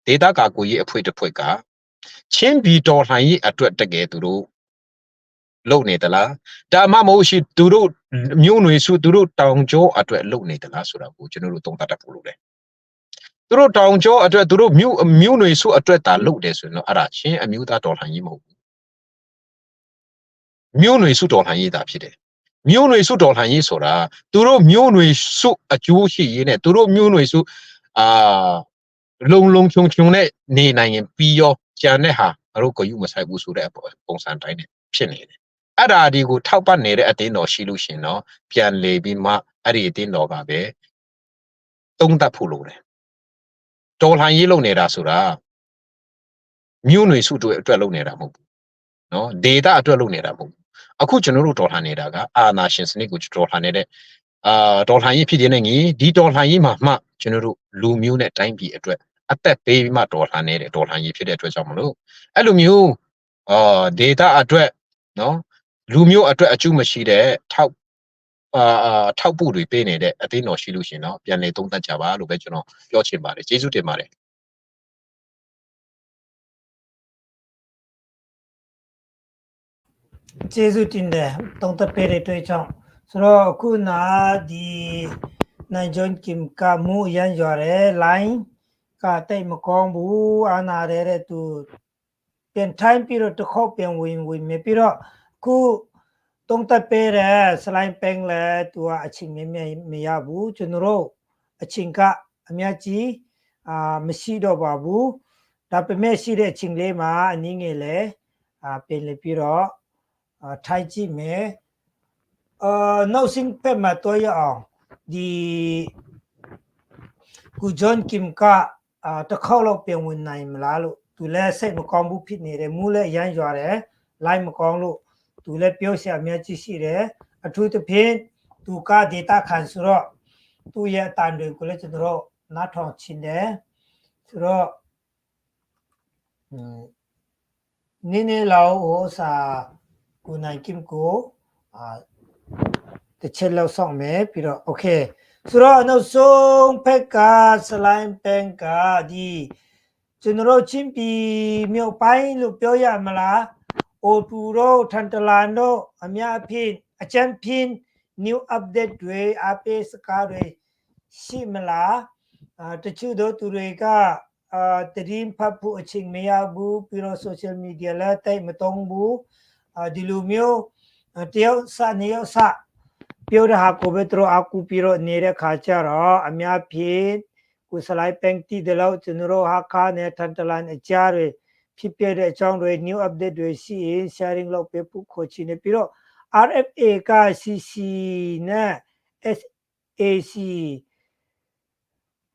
ဒေတာကာကွယ်ရေးအဖွဲ့တစ်ဖွဲ့က ချင်းပြည်တော်လှန်ရေးအတွက်တကယ်သူတို့လုံနေသလားဒါမှမဟုတ်ရှိသူတို့မျိုးနွေစုသူတို့တောင်ကျောအတွက်လုံနေသလားဆိုတာကိုကျွန်တော်တို့သုံးသပ်တတ်ဖို့လိုတယ်သူတို့တောင်ကျောအတွက်သူတို့မျိုးနွေစုအတွက်တာလုံတယ်ဆိုရင်တော့အဲ့ဒါချင်းအမျိုးသားတော်လှန်ရေးမဟုတ်ဘူးမျိုးနွေစုတော်လှန်ရေးတာဖြစ်တယ်မျိုးနွေစုတော်လှန်ရေးဆိုတာသူတို့မျိုးနွေစုအကျိုးရှိရေးနဲ့သူတို့မျိုးနွေစုလုံချုံနဲ့နေနိုင်ရင်ပြီးရောကျန်တဲ့ဟာတို့ကိုယူမဆိုင်ဘူးဆိုတဲ့ပုံစံတိုင်းနဲ့ဖြစ်နေတယ်အဲ့ဒါဒီကိုထောက်ပံ့နေတဲ့အတင်းတော်ရှိလို့ရှင်တော့ပြန်လေပြီးမှအဲ့ဒီအတင်းတော်ကပဲတုံးတတ်ဖို့လိုတယ်တော်လှန်ရေးလုပ်နေတာဆိုတာမျိုးနွေစုတွေအတွက်လုပ်နေတာမဟုတ်ဘူးနော်ဒေတာအတွက်လုပ်နေတာမဟုတ်ဘူးအခုကျွန်တော်တို့တော်လှန်နေတာကအာနာရှင်စနစ်ကိုတော်လှန်နေတဲ့တော်လှန်ရေးဖြစ်တဲ့ငီဒီတော်လှန်ရေးမှာမှကျွန်တော်တို့လူမျိုးနဲ့တိုင်းပြည်အတွက်အသက်ပေးပြီးမှတော်လှန်နေတဲ့တော်လှန်ရေးဖြစ်တဲ့အတွက်ကြောင့်မလို့အဲ့လိုမျိုးဒေတာအတွက်နော်လူမျိုးအတွက်အကျိုးမရှိတဲ့ထောက်ပို့တွေပေးနေတဲ့အသိတော်ရှိလို့ရှင်တော့ပြန်လေသုံးသပ်ကြပါလို့ပဲကျွန်တော်ပြောချင်ပါတယ်ကျေးဇူးတင်ပါတယ်ကျေးဇူးတင်တယ်တုံးသက်ပေးတဲ့တွေ့ကြောင့်ဆိုတော့အခုနာဒီနိုင်ဂျွန်ကင်ကမူရန်ရွာတဲ့ line ကတိတ်မကောင်းဘူးအာနာတဲ့သူပြန်ထိုင်းပြီးတော့တစ်ခေါက်ပြန်ဝင်မြပြီးတော့အခုတုံးသက်ပေးတဲ့စလိုင်းပင်းလဲသူကအချိန်မရဘူးကျွန်တော်တို့အချိန်ကအများကြီးမရှိတော့ပါဘူးဒါပေမဲ့ရှိတဲ့အချိန်လေးမှာအနည်းငယ်လဲပြင်လေပြီးတော့ထိုင်ကြည့်မယ်နောက်စင်းဖက်မှာတော့ရအောင်ဒီကူဂျွန်ကင်ကတခေါက်လောက်ပြန်ဝင်နိုင်မလားလို့သူလည်းစိတ်မကောင်းဘူးဖြစ်နေတယ်မူးလည်းရမ်းရွာတယ်လိုက်မကောင်းလို့သူလည်းပြောစရာအများကြီးရှိတယ်အထူးသဖြင့်သူကဒေတာခံဆိုတော့သူရဲ့အတန်တွေကိုလည်းကျွန်တော်နားထောင်ချင်တယ်ဆိုတော့နည်းနည်းလောက်ဟိုစာကိုနိုင်ကင်ကိုတစ်ချက်လောက်ဆောင်မယ်ပြီးတော့โอเคဆိုတော့နောက်ဆုံးဖက်ကစလိုင်းပန်ကဒီကျွန်တော်ချင်းပီမြို့ပိုင်းလို့ပြောရမလားအိုတူတို့ထန်တလန်တို့အများအဖြစ်အချမ်းဖြင်း new update တွေအပေးစကားတွေရှိမလားတချို့တို့သူတွေကတရင်ဖတ်ဖို့အချိန်မရဘူးပြီးတော့ social media လည်းတိတ်မသုံးဘူးဒီလိုမျိုးတယောက်စနေယောက်စပြောတဲ့ဟာကိုပဲသူတို့အကူပြီးတော့နေတဲ့ခါကျတော့အများဖြစ်ကိုစလိုက်ပန်တီdeလောက်ကျွန်တော်ဟာခါနဲ့ထန်တလန်အကြားတွေဖြစ်ပြတဲ့အကြောင်းတွေ new update တွေရှိရင် sharing လုပ်ပေးဖို့ခေါ်ချင်နေပြီးတော့ RFA က CC နဲ့ SAC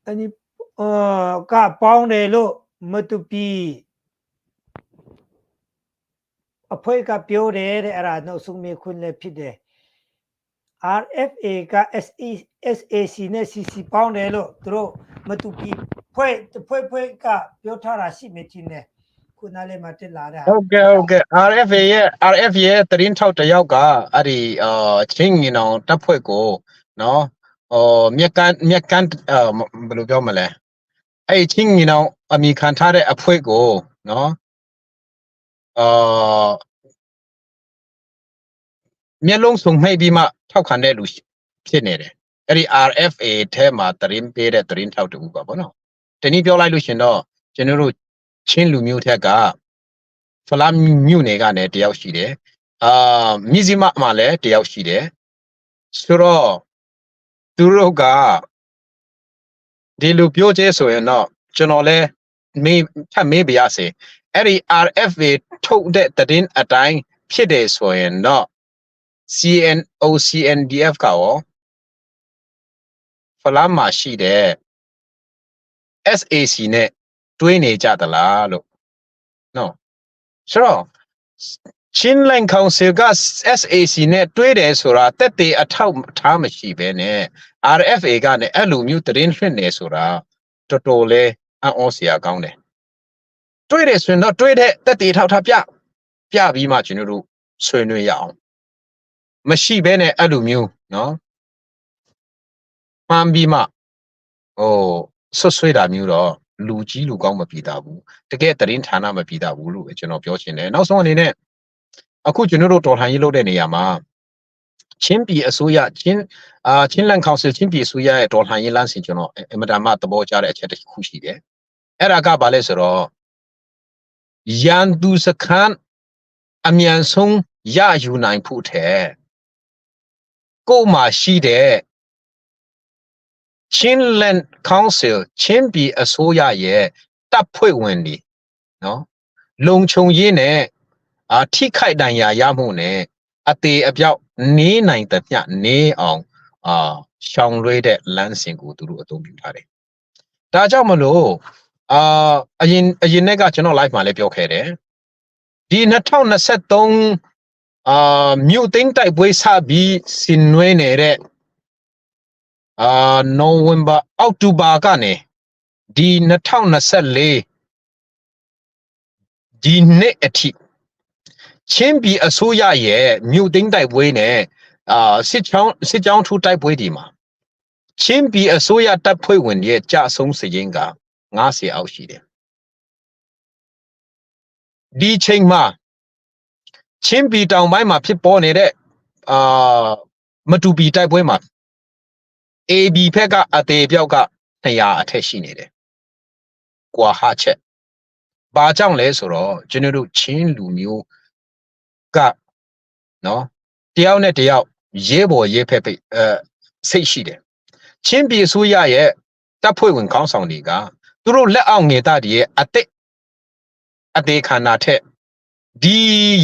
အနိကပေါင်းတယ်လို့မတူပြီးအဖွဲ့ကပြောတယ်တဲ့အဲ့ဒါနောက်ဆုံးမေးခွန်းလည်းဖြစ်တယ် RFA က SAC နဲ့ CC ပေါင်းတယ်လို့သူတို့မတူပြီးဖွဲ့ကပြောထားတာရှိမှတင်တယ်ခုနလေးမှတက်လာတာဟုတ်ကဲ့ RFA ရဲ့သတင်းထောက်တယောက်ကအဲ့ဒီချင်းငင်အောင်တပ်ဖွဲ့ကိုနော်မြက်ကန်းဘယ်လိုပြောမလဲအဲ့ချင်းငင်အောင်အမိခံထားတဲ့အဖွဲ့ကိုနော်မျက်လုံးစုံမှိတ်ပြီးမှထောက်ခံတဲ့လူဖြစ်နေတယ်အဲ့ဒီ RFA ထဲမှာသတင်းပေးတဲ့သတင်းထောက်တူပါဘောနော်တနည်းပြောလိုက်လို့ရှင်တော့ကျွန်တော်တို့ချင်းလူမျိုးထက်ကဖလာမြို့နယ်ကနေတယောက်ရှိတယ်မြစ်စီမမှာလည်းတယောက်ရှိတယ်ဆိုတော့သူတို့ကဒီလူပြောချဲဆိုရင်တော့ကျွန်တော်လည်းမေးပြရစေအဲ့ဒီ RFA ထုတ်တဲ့သတင်းအတိုင်းဖြစ်တယ်ဆိုရင်တော့ CNDF ကရောဖလာမှာရှိတဲ့ SAC နဲ့တွဲနေကြသလားလို့နော်ဆိုတော့ချင်းလန်ကောင်စီက SAC နဲ့တွဲတယ်ဆိုတာတက်တေအထောက်ထားမရှိဘဲနဲ့ RFA ကလည်းအဲ့လိုမျိုးသတင်းလွှင့်နေဆိုတာတော်တော်လေးအံ့ဩစရာကောင်းတယ်တွဲတယ်ဆိုရင်တော့တွဲတဲ့တက်တေထောက်ထားပြပြီးမှကျွန်တော်တို့ဆွေးနွေးရအောင်မရှိဘဲနဲ့အဲ့လိုမျိုးနော်မှန်ပြီးမှဆွဆွေးတာမျိုးတော့ လူကြီးလူကောင်းမပြီးသားဘူးတကယ်တရင်ဌာနမပြီးသားဘူးလို့ပဲကျွန်တော်ပြောချင်တယ်နောက်ဆုံးအနေနဲ့အခုကျွန်တော်တို့တော်လှန်ရေးလုပ်တဲ့နေရာမှာချင်းပြည်အစိုးရချင်းလန်ကောင်ဆယ်ချင်းပြည်အစိုးရရဲ့တော်လှန်ရေးလမ်းစဉ်ကျွန်တော်အမတန်မှသဘောကျတဲ့အချက်တစ်ခုရှိတယ်အဲ့ဒါကဘာလဲဆိုတော့ရန်သူစခန်းအမြန်ဆုံးရယူနိုင်ဖို့တဲ့ကိုယ်မှာရှိတဲ့ချင်းလန်ကောင်ဆယ်ချင်းပြည်အစိုးရရဲ့တပ်ဖွဲ့ဝင်တွေနော်လုံခြုံရေးနဲ့ထိခိုက်ဒဏ်ရာရမှုနဲ့အသေးအပြောက်နေနိုင်တဲ့ပြနေအောင်ရှောင်လွှဲတဲ့လမ်းစဉ်ကိုသူတို့အသုံးပြုထားတယ်။ဒါကြောင့်မလို့အရင်နေ့ကကျွန်တော် live မှာလည်းပြောခဲ့တယ်။ဒီ2023မြို့သိမ်းတိုက်ပွဲစပြီးဆင်နွှဲနေတဲ့နိုဝင်ဘာအောက်တိုဘာကနေဒီ2024ဒီနေ့အထိချင်းပြည်အစိုးရရဲ့မြို့သိမ်းတိုက်ပွဲနဲ့စစ်ကြောင်းထူတိုက်ပွဲဒီမှာချင်းပြည်အစိုးရတပ်ဖွဲ့ဝင်ရဲ့ကြဆုံးစရင်က90အောက်ရှိတယ်ဒီချိန်မှာချင်းပြည်တောင်ပိုင်းမှာဖြစ်ပေါ်နေတဲ့မတူပီတိုက်ပွဲမှာ AB ဘက်ကအသေးပြောက်က200အထက်ရှိနေတယ်ကွာဟာချက်ဘာကြောင့်လဲဆိုတော့ကျွန်တော်တို့ချင်းလူမျိုးကနော်တယောက်နဲ့တယောက်ရဲဘော်ရဲဖက်ဖိတ်စိတ်ရှိတယ်ချင်းပြည်ဆိုရရဲ့တပ်ဖွဲ့ဝင်ခေါင်းဆောင်တွေကသူတို့လက်အောက်ငယ်သားတွေရဲ့အသေးခန္ဓာထက်ဒီ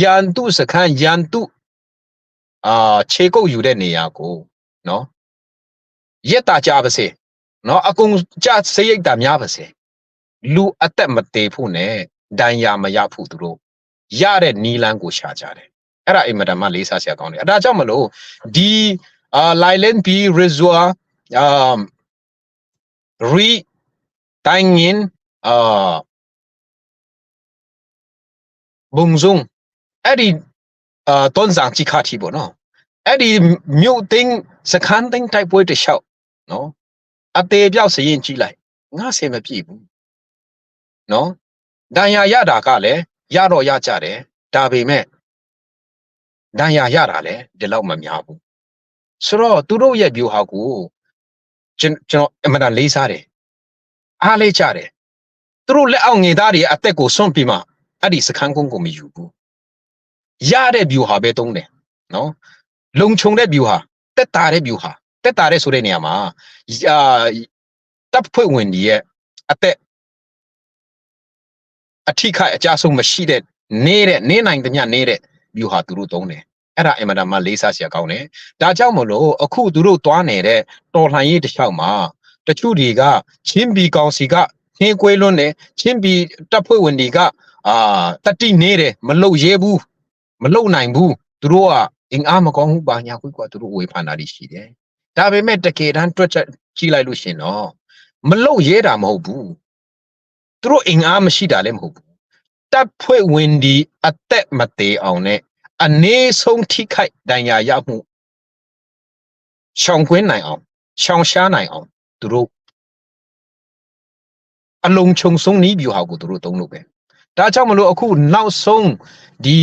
ရန်သူစခန်းရန်သူခြေကုပ်ယူတဲ့နေရာကိုနော်ရက်တာကြပါစေနော်အကုန်ကြစရိတ်တာများပါစေလူအသက်မသေးဖို့နဲ့ဒဏ်ရာမရဖို့သူတို့ရတဲ့နီလန်းကိုရှာကြတယ်အဲ့ဒါအိမ်မတန်မှလေးစားစရာကောင်းတယ်အဲ့ဒါကြောင့်မလို့ဒီLailand P Reservoir re Tangin Bungzung အဲ့ဒီတွန်းဆောင်ချိခါတီပေါ့နော်အဲ့ဒီမြို့သိန်းစခန်းသိန်းတိုက်ပွဲတလျှောက်နော်အသေးပြောက်စရင်ကြည့်လိုက်90မပြည့်ဘူးနော်ဒဏ်ရာရတာကလည်းရတော့ရကြတယ်ဒါပေမဲ့ဒဏ်ရာရတာလည်းဒီလောက်မများဘူးဆိုတော့သူတို့ရဲ့ view ဟာကိုကျွန်တော်အမှန်တန်လေးစားတယ်အားလေးကြတယ်သူတို့လက်အောက်ငယ်သားတွေအသက်ကိုစွန့်ပြီးမှအဲ့ဒီစခန်းကုန်းကိုမယူဘူးရတဲ့ view ဟာပဲတုံးတယ်နော်လုံခြုံတဲ့ view ဟာတက်တာတဲ့ view ဟာတက်တာတဲ့ဆိုတဲ့နေရာမှာတပ်ဖွဲ့ဝင်တွေရဲ့အသက်အထိခိုက်အကြဆုံးမရှိတဲ့နေနိုင်တဲ့ညနေတဲ့ view ဟာသူတို့တုံးတယ်အဲ့ဒါအင်မတန်မှလေးစားစရာကောင်းတယ်ဒါကြောင့်မလို့အခုသူတို့သွားနေတဲ့တော်လှန်ရေးတစ်လျှောက်မှာတချို့တွေကချင်းပြည်ကောင်စီကခင်းကွေးလွန်းတယ်ချင်းပြည်တပ်ဖွဲ့ဝင်တွေကတတိနေတယ်မလုံရဲဘူးမလုံနိုင်ဘူးသူတို့ကအင်အားမကောင်းဘူးပါညာခွေးကသူတို့ဝေဖန်တာရှိတယ်ဒါပေမဲ့တကယ်တမ်းတွက်ချက်ကြည့်လိုက်လို့ရှင်တော့မလုံရဲတာမဟုတ်ဘူးသူတို့အင်အားမရှိတာလည်းမဟုတ်ဘူးတပ်ဖွဲ့ဝင်ဒီအသက်မသေးအောင်နဲ့အနေဆုံးထိခိုက်ဒဏ်ရာရမှုရှောင်ကွင်းနိုင်အောင်ရှောင်ရှားနိုင်အောင်သူတို့အလုံးချုံဆုံးနီးပြူဟာကိုသူတို့သုံးလို့ပဲဒါကြောင့်မလို့အခုနောက်ဆုံးဒီ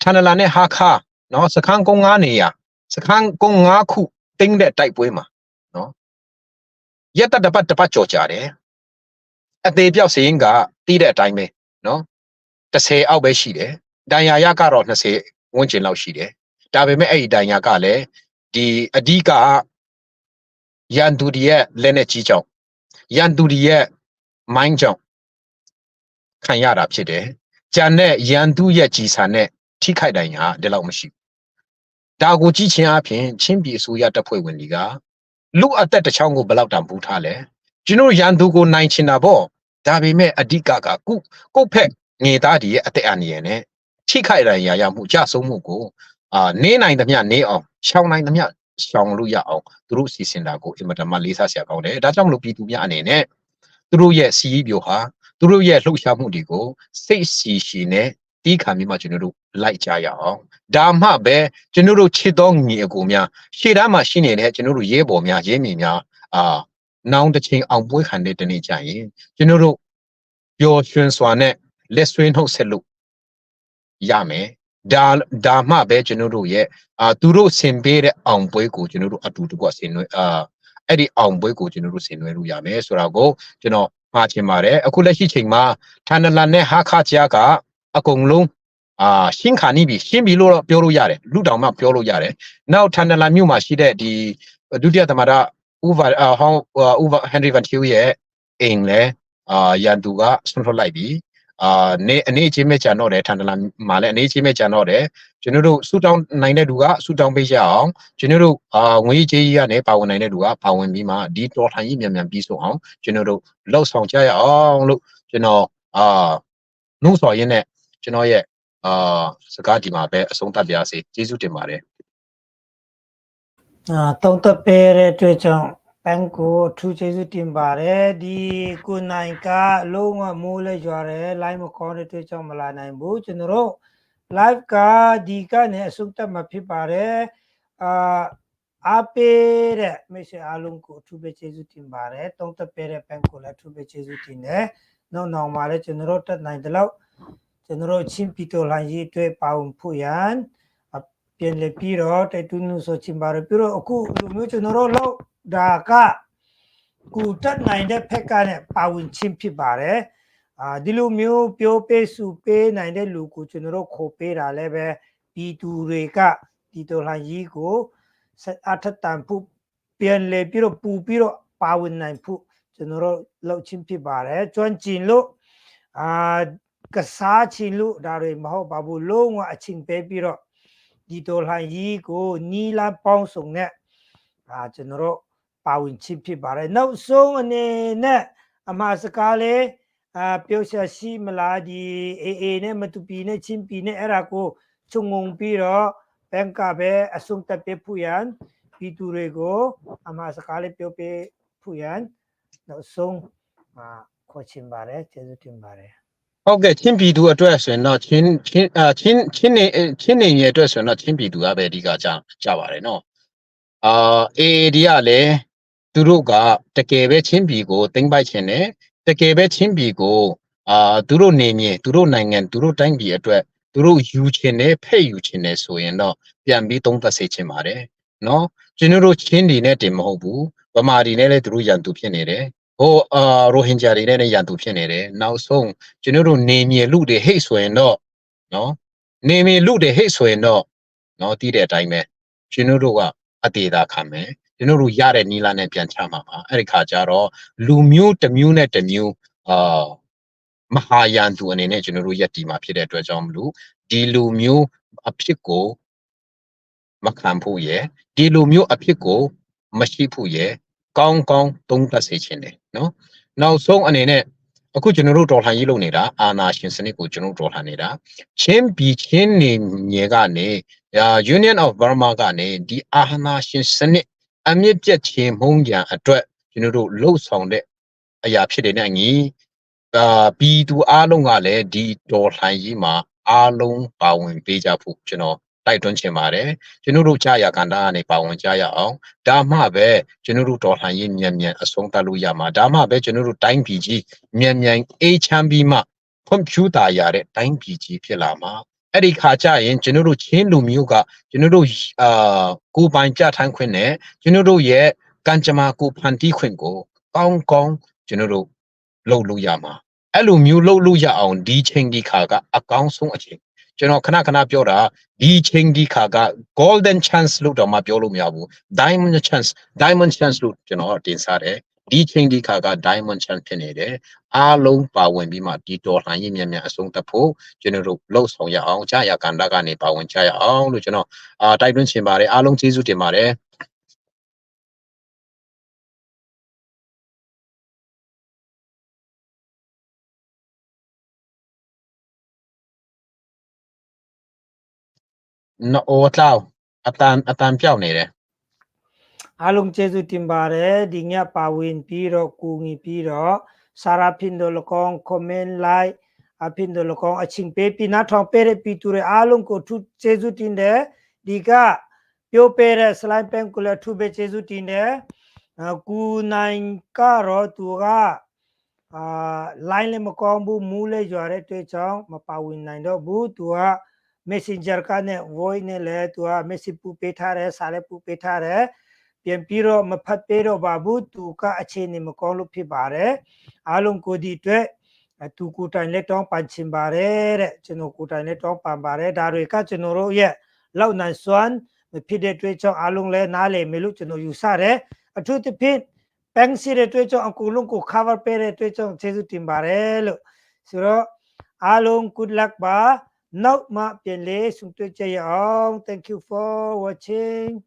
ချန်နလာနဲ့ဟာခါနော်စခန်းကုန်း9နေရစခန်းကုန်း9ခုတင်းတဲ့တိုက်ပွဲမှာနော်ရက်တပတ်ကြော်ကြတယ်အသေးပြောက်စရင်ကတီးတဲ့အတိုင်းပဲနော်30အောက်ပဲရှိတယ်ဒဏ်ရာရကတော့20ဝန်းကျင်လောက်ရှိတယ်ဒါပေမဲ့အဲ့ဒီဒဏ်ရာကလည်းဒီအဓိကရန်သူတွေရဲ့လက်နဲ့ကြီးကြောင်ရန်သူတွေရဲ့မိုင်းကြောင်ခံရတာဖြစ်တယ်ကြံတဲ့ရန်သူရဲ့ကြီးစာနဲ့ထိခိုက်ဒဏ်ရာဒီလောက်မရှိဘူးဒါကိုကြည့်ချင်းအပြင်ချင်းပြည်အစိုးရတပ်ဖွဲ့ဝင်တွေကလူအသက်တစ်ချောင်းကိုဘယ်လောက်တန်ဖိုးထားလဲကျွန်တော်ရန်သူကိုနိုင်ချင်တာပေါ့ဒါပေမဲ့အဓိကကကိုဖက်ငေသားတွေရဲ့အသက်အန္တရာယ်နဲ့ထိခိုက်ဒဏ်ရာရမှုကြဆုံးမှုကိုနေနိုင်သမျှနေအောင်ရှောင်နိုင်သမျှရှောင်လို့ရအောင်သူတို့စီစဉ်တာကိုအင်မတန်မှလေးစားစရာကောင်းတယ်ဒါကြောင့်မလို့ပြည်သူများအနေနဲ့သူတို့ရဲ့စီးရီးပြိုဟာသူတို့ရဲ့လှုပ်ရှားမှုတွေကိုစိတ်စီရှည်နဲ့တီးခံပြီးမှကျွန်တော်တို့လိုက်ကြရအောင်ဒါမှပဲကျွန်တော်တို့ချစ်တော်ညီအကိုများရှေ့တန်းမှာရှိနေတဲ့ကျွန်တော်တို့ရဲဘော်များရဲမင်းများ နောင်တစ်ချိန်အောင်ပွဲခံတဲ့တနေ့ကြရင်ကျွန်တော်တို့ပျော်ရွှင်စွာနဲ့လက်ဆွေးနှုတ်ဆက်လို့ရမယ်ဒါမှပဲကျွန်တော်တို့ရဲ့သူတို့ဆင်ပေးတဲ့အောင်ပွဲကိုကျွန်တော်တို့အတူတကွဆင်နွှဲအဲ့ဒီအောင်ပွဲကိုကျွန်တော်တို့ဆင်နွှဲလို့ရမယ်ဆိုတာကိုကျွန်တော်မှားချင်ပါတယ်အခုလက်ရှိချိန်မှာဌာနလန်နဲ့ဟာခါချာကအကုန်လုံးရှင်းခါနေပြီရှင်းပြီလို့ပြောလို့ရတယ်လူတောင်မှပြောလို့ရတယ်နောက်ဌာနလန်မြို့မှာရှိတဲ့ဒီဒုတိယသမ္မတဦးဟန်နရီဗန်တီယူရဲ့အိမ်လဲရန်သူကဆွန့်လွှတ်လိုက်ပြီအနေချင်းမဲ့ကြံတော့တယ်ဌာနလန်မှာလည်းအနေချင်းမဲ့ကြံတော့တယ်ကျွန်တော်တို့ဆူတောင်းနိုင်တဲ့လူကဆူတောင်းပေးကြအောင်ကျွန်တော်တို့ငွေကြေးကြီးကနေပါဝင်နိုင်တဲ့လူကပါဝင်ပြီးမှဒီတော်လှန်ရေးမြန်ပြီးဆုံးအောင်ကျွန်တော်တို့လှုပ်ဆောင်ကြရအောင်လို့ကျွန်တော်နှုတ်ဆော်ရင်းနဲ့ကျွန်တော်ရဲ့စကားဒီမှာပဲအဆုံးသတ်ပါစေကျေးဇူးတင်ပါတယ်တုံးတပေတဲ့တွေ့ကြောင့်ပန်းကိုထူးကျေးဇူးတင်ပါတယ်ဒီကိုနိုင်ကလုံးဝမိုးလဲကြွားတယ် live မခေါ်တဲ့တွေ့ကြောင့်မလာနိုင်ဘူးကျွန်တော်တို့ live ကဒီကနေအဆုံးသတ်မှာဖြစ်ပါတယ်အားပေးတဲ့မိတ်ဆွေအားလုံးကိုအထူးပဲကျေးဇူးတင်ပါတယ်တုံးတပေတဲ့ပန်းကိုလည်းအထူးပဲကျေးဇူးတင်တယ်နောက်မှာလည်းကျွန်တော်တို့တက်နိုင်တယ်လို့ကျွန်တော်တို့ချင်းပီတိုလိုင်းရေးအတွက်ပါဝင်ဖို့ရန်ပြန်လည်ပြီးတော့တိုက်တွန်းလို့ဆိုချင်ပါတယ်ပြီးတော့အခုလူမျိုးကျွန်တော်တို့လောက်ဒါကကူတက်နိုင်တဲ့ဖက်ကနဲ့ပါဝင်ချင်းဖြစ်ပါတယ်ဒီလိုမျိုးပြောပေးစုပေးနိုင်တဲ့လူကိုကျွန်တော်တို့ခေါ်ပေးတာလည်းပဲပြည်သူတွေကဒီတော်လှန်ရေးကိုအထက်တန်ဖို့ပြန်လည်ပြီးတော့ပူပြီးတော့ပါဝင်နိုင်ဖို့ကျွန်တော်တို့လောက်ချင်းဖြစ်ပါတယ်ကျွမ်းကျင်လို့ကစားချင်လို့ဒါတွေမဟုတ်ပါဘူးလုံးဝအချင်းပေးပြီးတော့ဒီတော်လှန်ရေးကိုနီလာပေါင်းစုံနဲ့ကျွန်တော်တို့ပါဝင်ချဖြစ်ပါတယ်နောက်ဆုံးအနေနဲ့အမှားစကားလေးပြောရှာရှိမလားဒီအေနဲ့မတူပီနဲ့ချင်းပီနဲ့အဲ့ဒါကိုခြုံငုံပြီးတော့ဘန်ကပဲအဆုံးသတ်ပေးဖို့ရန်ပြည်သူတွေကိုအမှားစကားလေးပြောပေးဖို့ရန်နောက်ဆုံးခေါ်ချင်ပါတယ်ကျေးဇူးတင်ပါတယ်ဟုတ်ကဲ့ချင်းပြည်သူအတွက်ဆိုရင်တော့ချင်းနေရဲ့အတွက်ဆိုရင်တော့ချင်းပြည်သူကပဲအဓိကကြပါတယ်နော်AAD ကလည်းသူတို့ကတကယ်ပဲချင်းပြည်ကိုသိမ်းပိုက်ခြင်းနဲ့တကယ်ပဲချင်းပြည်ကိုသူတို့နေမြေသူတို့နိုင်ငံသူတို့တိုင်းပြည်အတွက်သူတို့ယူခြင်းနဲ့ဖဲ့ယူခြင်းနဲ့ဆိုရင်တော့ပြန်ပြီးသုံးသပ်စေချင်ပါတယ်နော်ကျွန်တော်တို့ချင်းတွေနဲ့တင်မဟုတ်ဘူးဗမာတွေနဲ့လည်းသူတို့ရန်သူဖြစ်နေတယ်ရိုဟင်ဂျာတွေနဲ့ရန်သူဖြစ်နေတယ်နောက်ဆုံးကျွန်တော်တို့နေမြေလူတွေဟိတ်ဆိုရင်တော့နော်နေမြေလူတွေဟိတ်ဆိုရင်တော့နော်တည်တဲ့အတိုင်းပဲကျွန်တော်တို့ကအသေးသာခံမယ်ကျွန်တော်တို့ရတဲ့နီလာနဲ့ပြန်ချမှာပါအဲ့ဒီခါကျတော့လူမျိုးတစ်မျိုးနဲ့တစ်မျိုးမဟာရန်သူအနေနဲ့ကျွန်တော်တို့ရက်တီမှာဖြစ်တဲ့အတွက်ကြောင့်မလို့ဒီလူမျိုးအဖြစ်ကိုမခံဖို့ရယ်ဒီလူမျိုးအဖြစ်ကိုမရှိဖို့ရယ်ကောင်းသုံးသပ်စေချင်တယ်နော်နောက်ဆုံးအနေနဲ့အခုကျွန်တော်တို့တော်လှန်ရေးလုပ်နေတာအာဏာရှင်စနစ်ကိုကျွန်တော်တို့တော်လှန်နေတာချင်းပြည်ချင်းနေမြေကနေ Union of Burma ကနေဒီအာဏာရှင်စနစ်အမြင့်ပြတ်ခြင်းမုန်းကြံအတွက်ကျွန်တော်တို့လှုပ်ဆောင်တဲ့အရာဖြစ်တဲ့ညီပြည်သူအားလုံးကလည်းဒီတော်လှန်ရေးမှာအားလုံးပါဝင်ပေးကြဖို့ကျွန်တော်တိုက်တွန်းချင်ပါတယ်ကျွန်တော်တို့ကြာရကန်တာကနေပါဝင်ကြရအောင်ဒါမှပဲကျွန်တော်တို့တော်လှန်ရေးမြန်အဆုံးသတ်လို့ရမှာဒါမှပဲကျွန်တော်တို့တိုင်းပြည်ကြီးမြန်အေးချမ်းပြီးမှကွန်ပျူတာရတဲ့တိုင်းပြည်ကြီးဖြစ်လာမှာအဲ့ဒီခါကျရင်ကျွန်တော်တို့ချင်းလူမျိုးကကျွန်တော်တို့ကိုပိုင်ကြထမ်းခွင့်နဲ့ကျွန်တော်တို့ရဲ့ကံကြမ္မာကိုဖန်တီးခွင့်ကိုကောင်းကျွန်တော်တို့လုပ်လို့ရမှာအဲ့လိုမျိုးလုပ်လို့ရအောင်ဒီချိန်ဒီခါကအကောင်းဆုံးအချိန်ကျွန်တော်ခဏပြောတာဒီချိန်ဒီခါက golden chance လို့တော့မပြောလို့မရဘူး diamond chance လို့ကျွန်တော်တင်စားတယ်ဒီချိန်ဒီခါက diamond chance ဖြစ်နေတယ်အားလုံးပါဝင်ပြီးမှဒီတော်လှန်ရေးမြန်အဆုံးသတ်ဖို့ကျွန်တော်တို့လှုပ်ဆောင်ရအောင်ကြာရကန်တာကနေပါဝင်ကြရအောင်လို့ကျွန်တော်တိုက်တွန်းချင်ပါတယ်အားလုံးကျေးဇူးတင်ပါတယ်နော်တော့အတန်ပြောက်နေတယ်အားလုံးကျေးဇူးတင်ပါတယ်ဒီညပါဝင်ပြီးတော့ကူညီပြီးတော့စာရာဖင်ဒိုလကောင် comment like အဖင်ဒိုလကောင်အချင်းပေးပြီးနားထောင်ပေးတဲ့ပြည်သူတွေအားလုံးကိုထူးကျေးဇူးတင်တယ်ဒီကပြောပေးတဲ့ slide pen ကိုလည်းထူးပဲကျေးဇူးတင်တယ် กูนายก็รอตัวก็ไลน์เลยมากองบูมูเลยจอร์ตัวช่องมาป่าวินนายดอกบูตัว messenger กันเนี่ย voice เนี่ยเลยตัว message ปูเปท่าเลยสายปูเปท่าเลยเปลี่ยนปีโรมาพัดเปโรบาบูตัวก็อัจฉริยะมากองลุพิบาร์อารมณ์กูดีด้วยtu kutai le tong pan chin bare de chino kutai le tong pan bare da roi ka chino ro ye lau nan swan me phit de twe chong alung le na le me lu chino yu sa de athu ti phit peng si de twe chong akulung ko cover pe de twe chong jesu tin bare lo so ro alung good luck ba nau ma pyen le sung twe che ya ong thank you for watching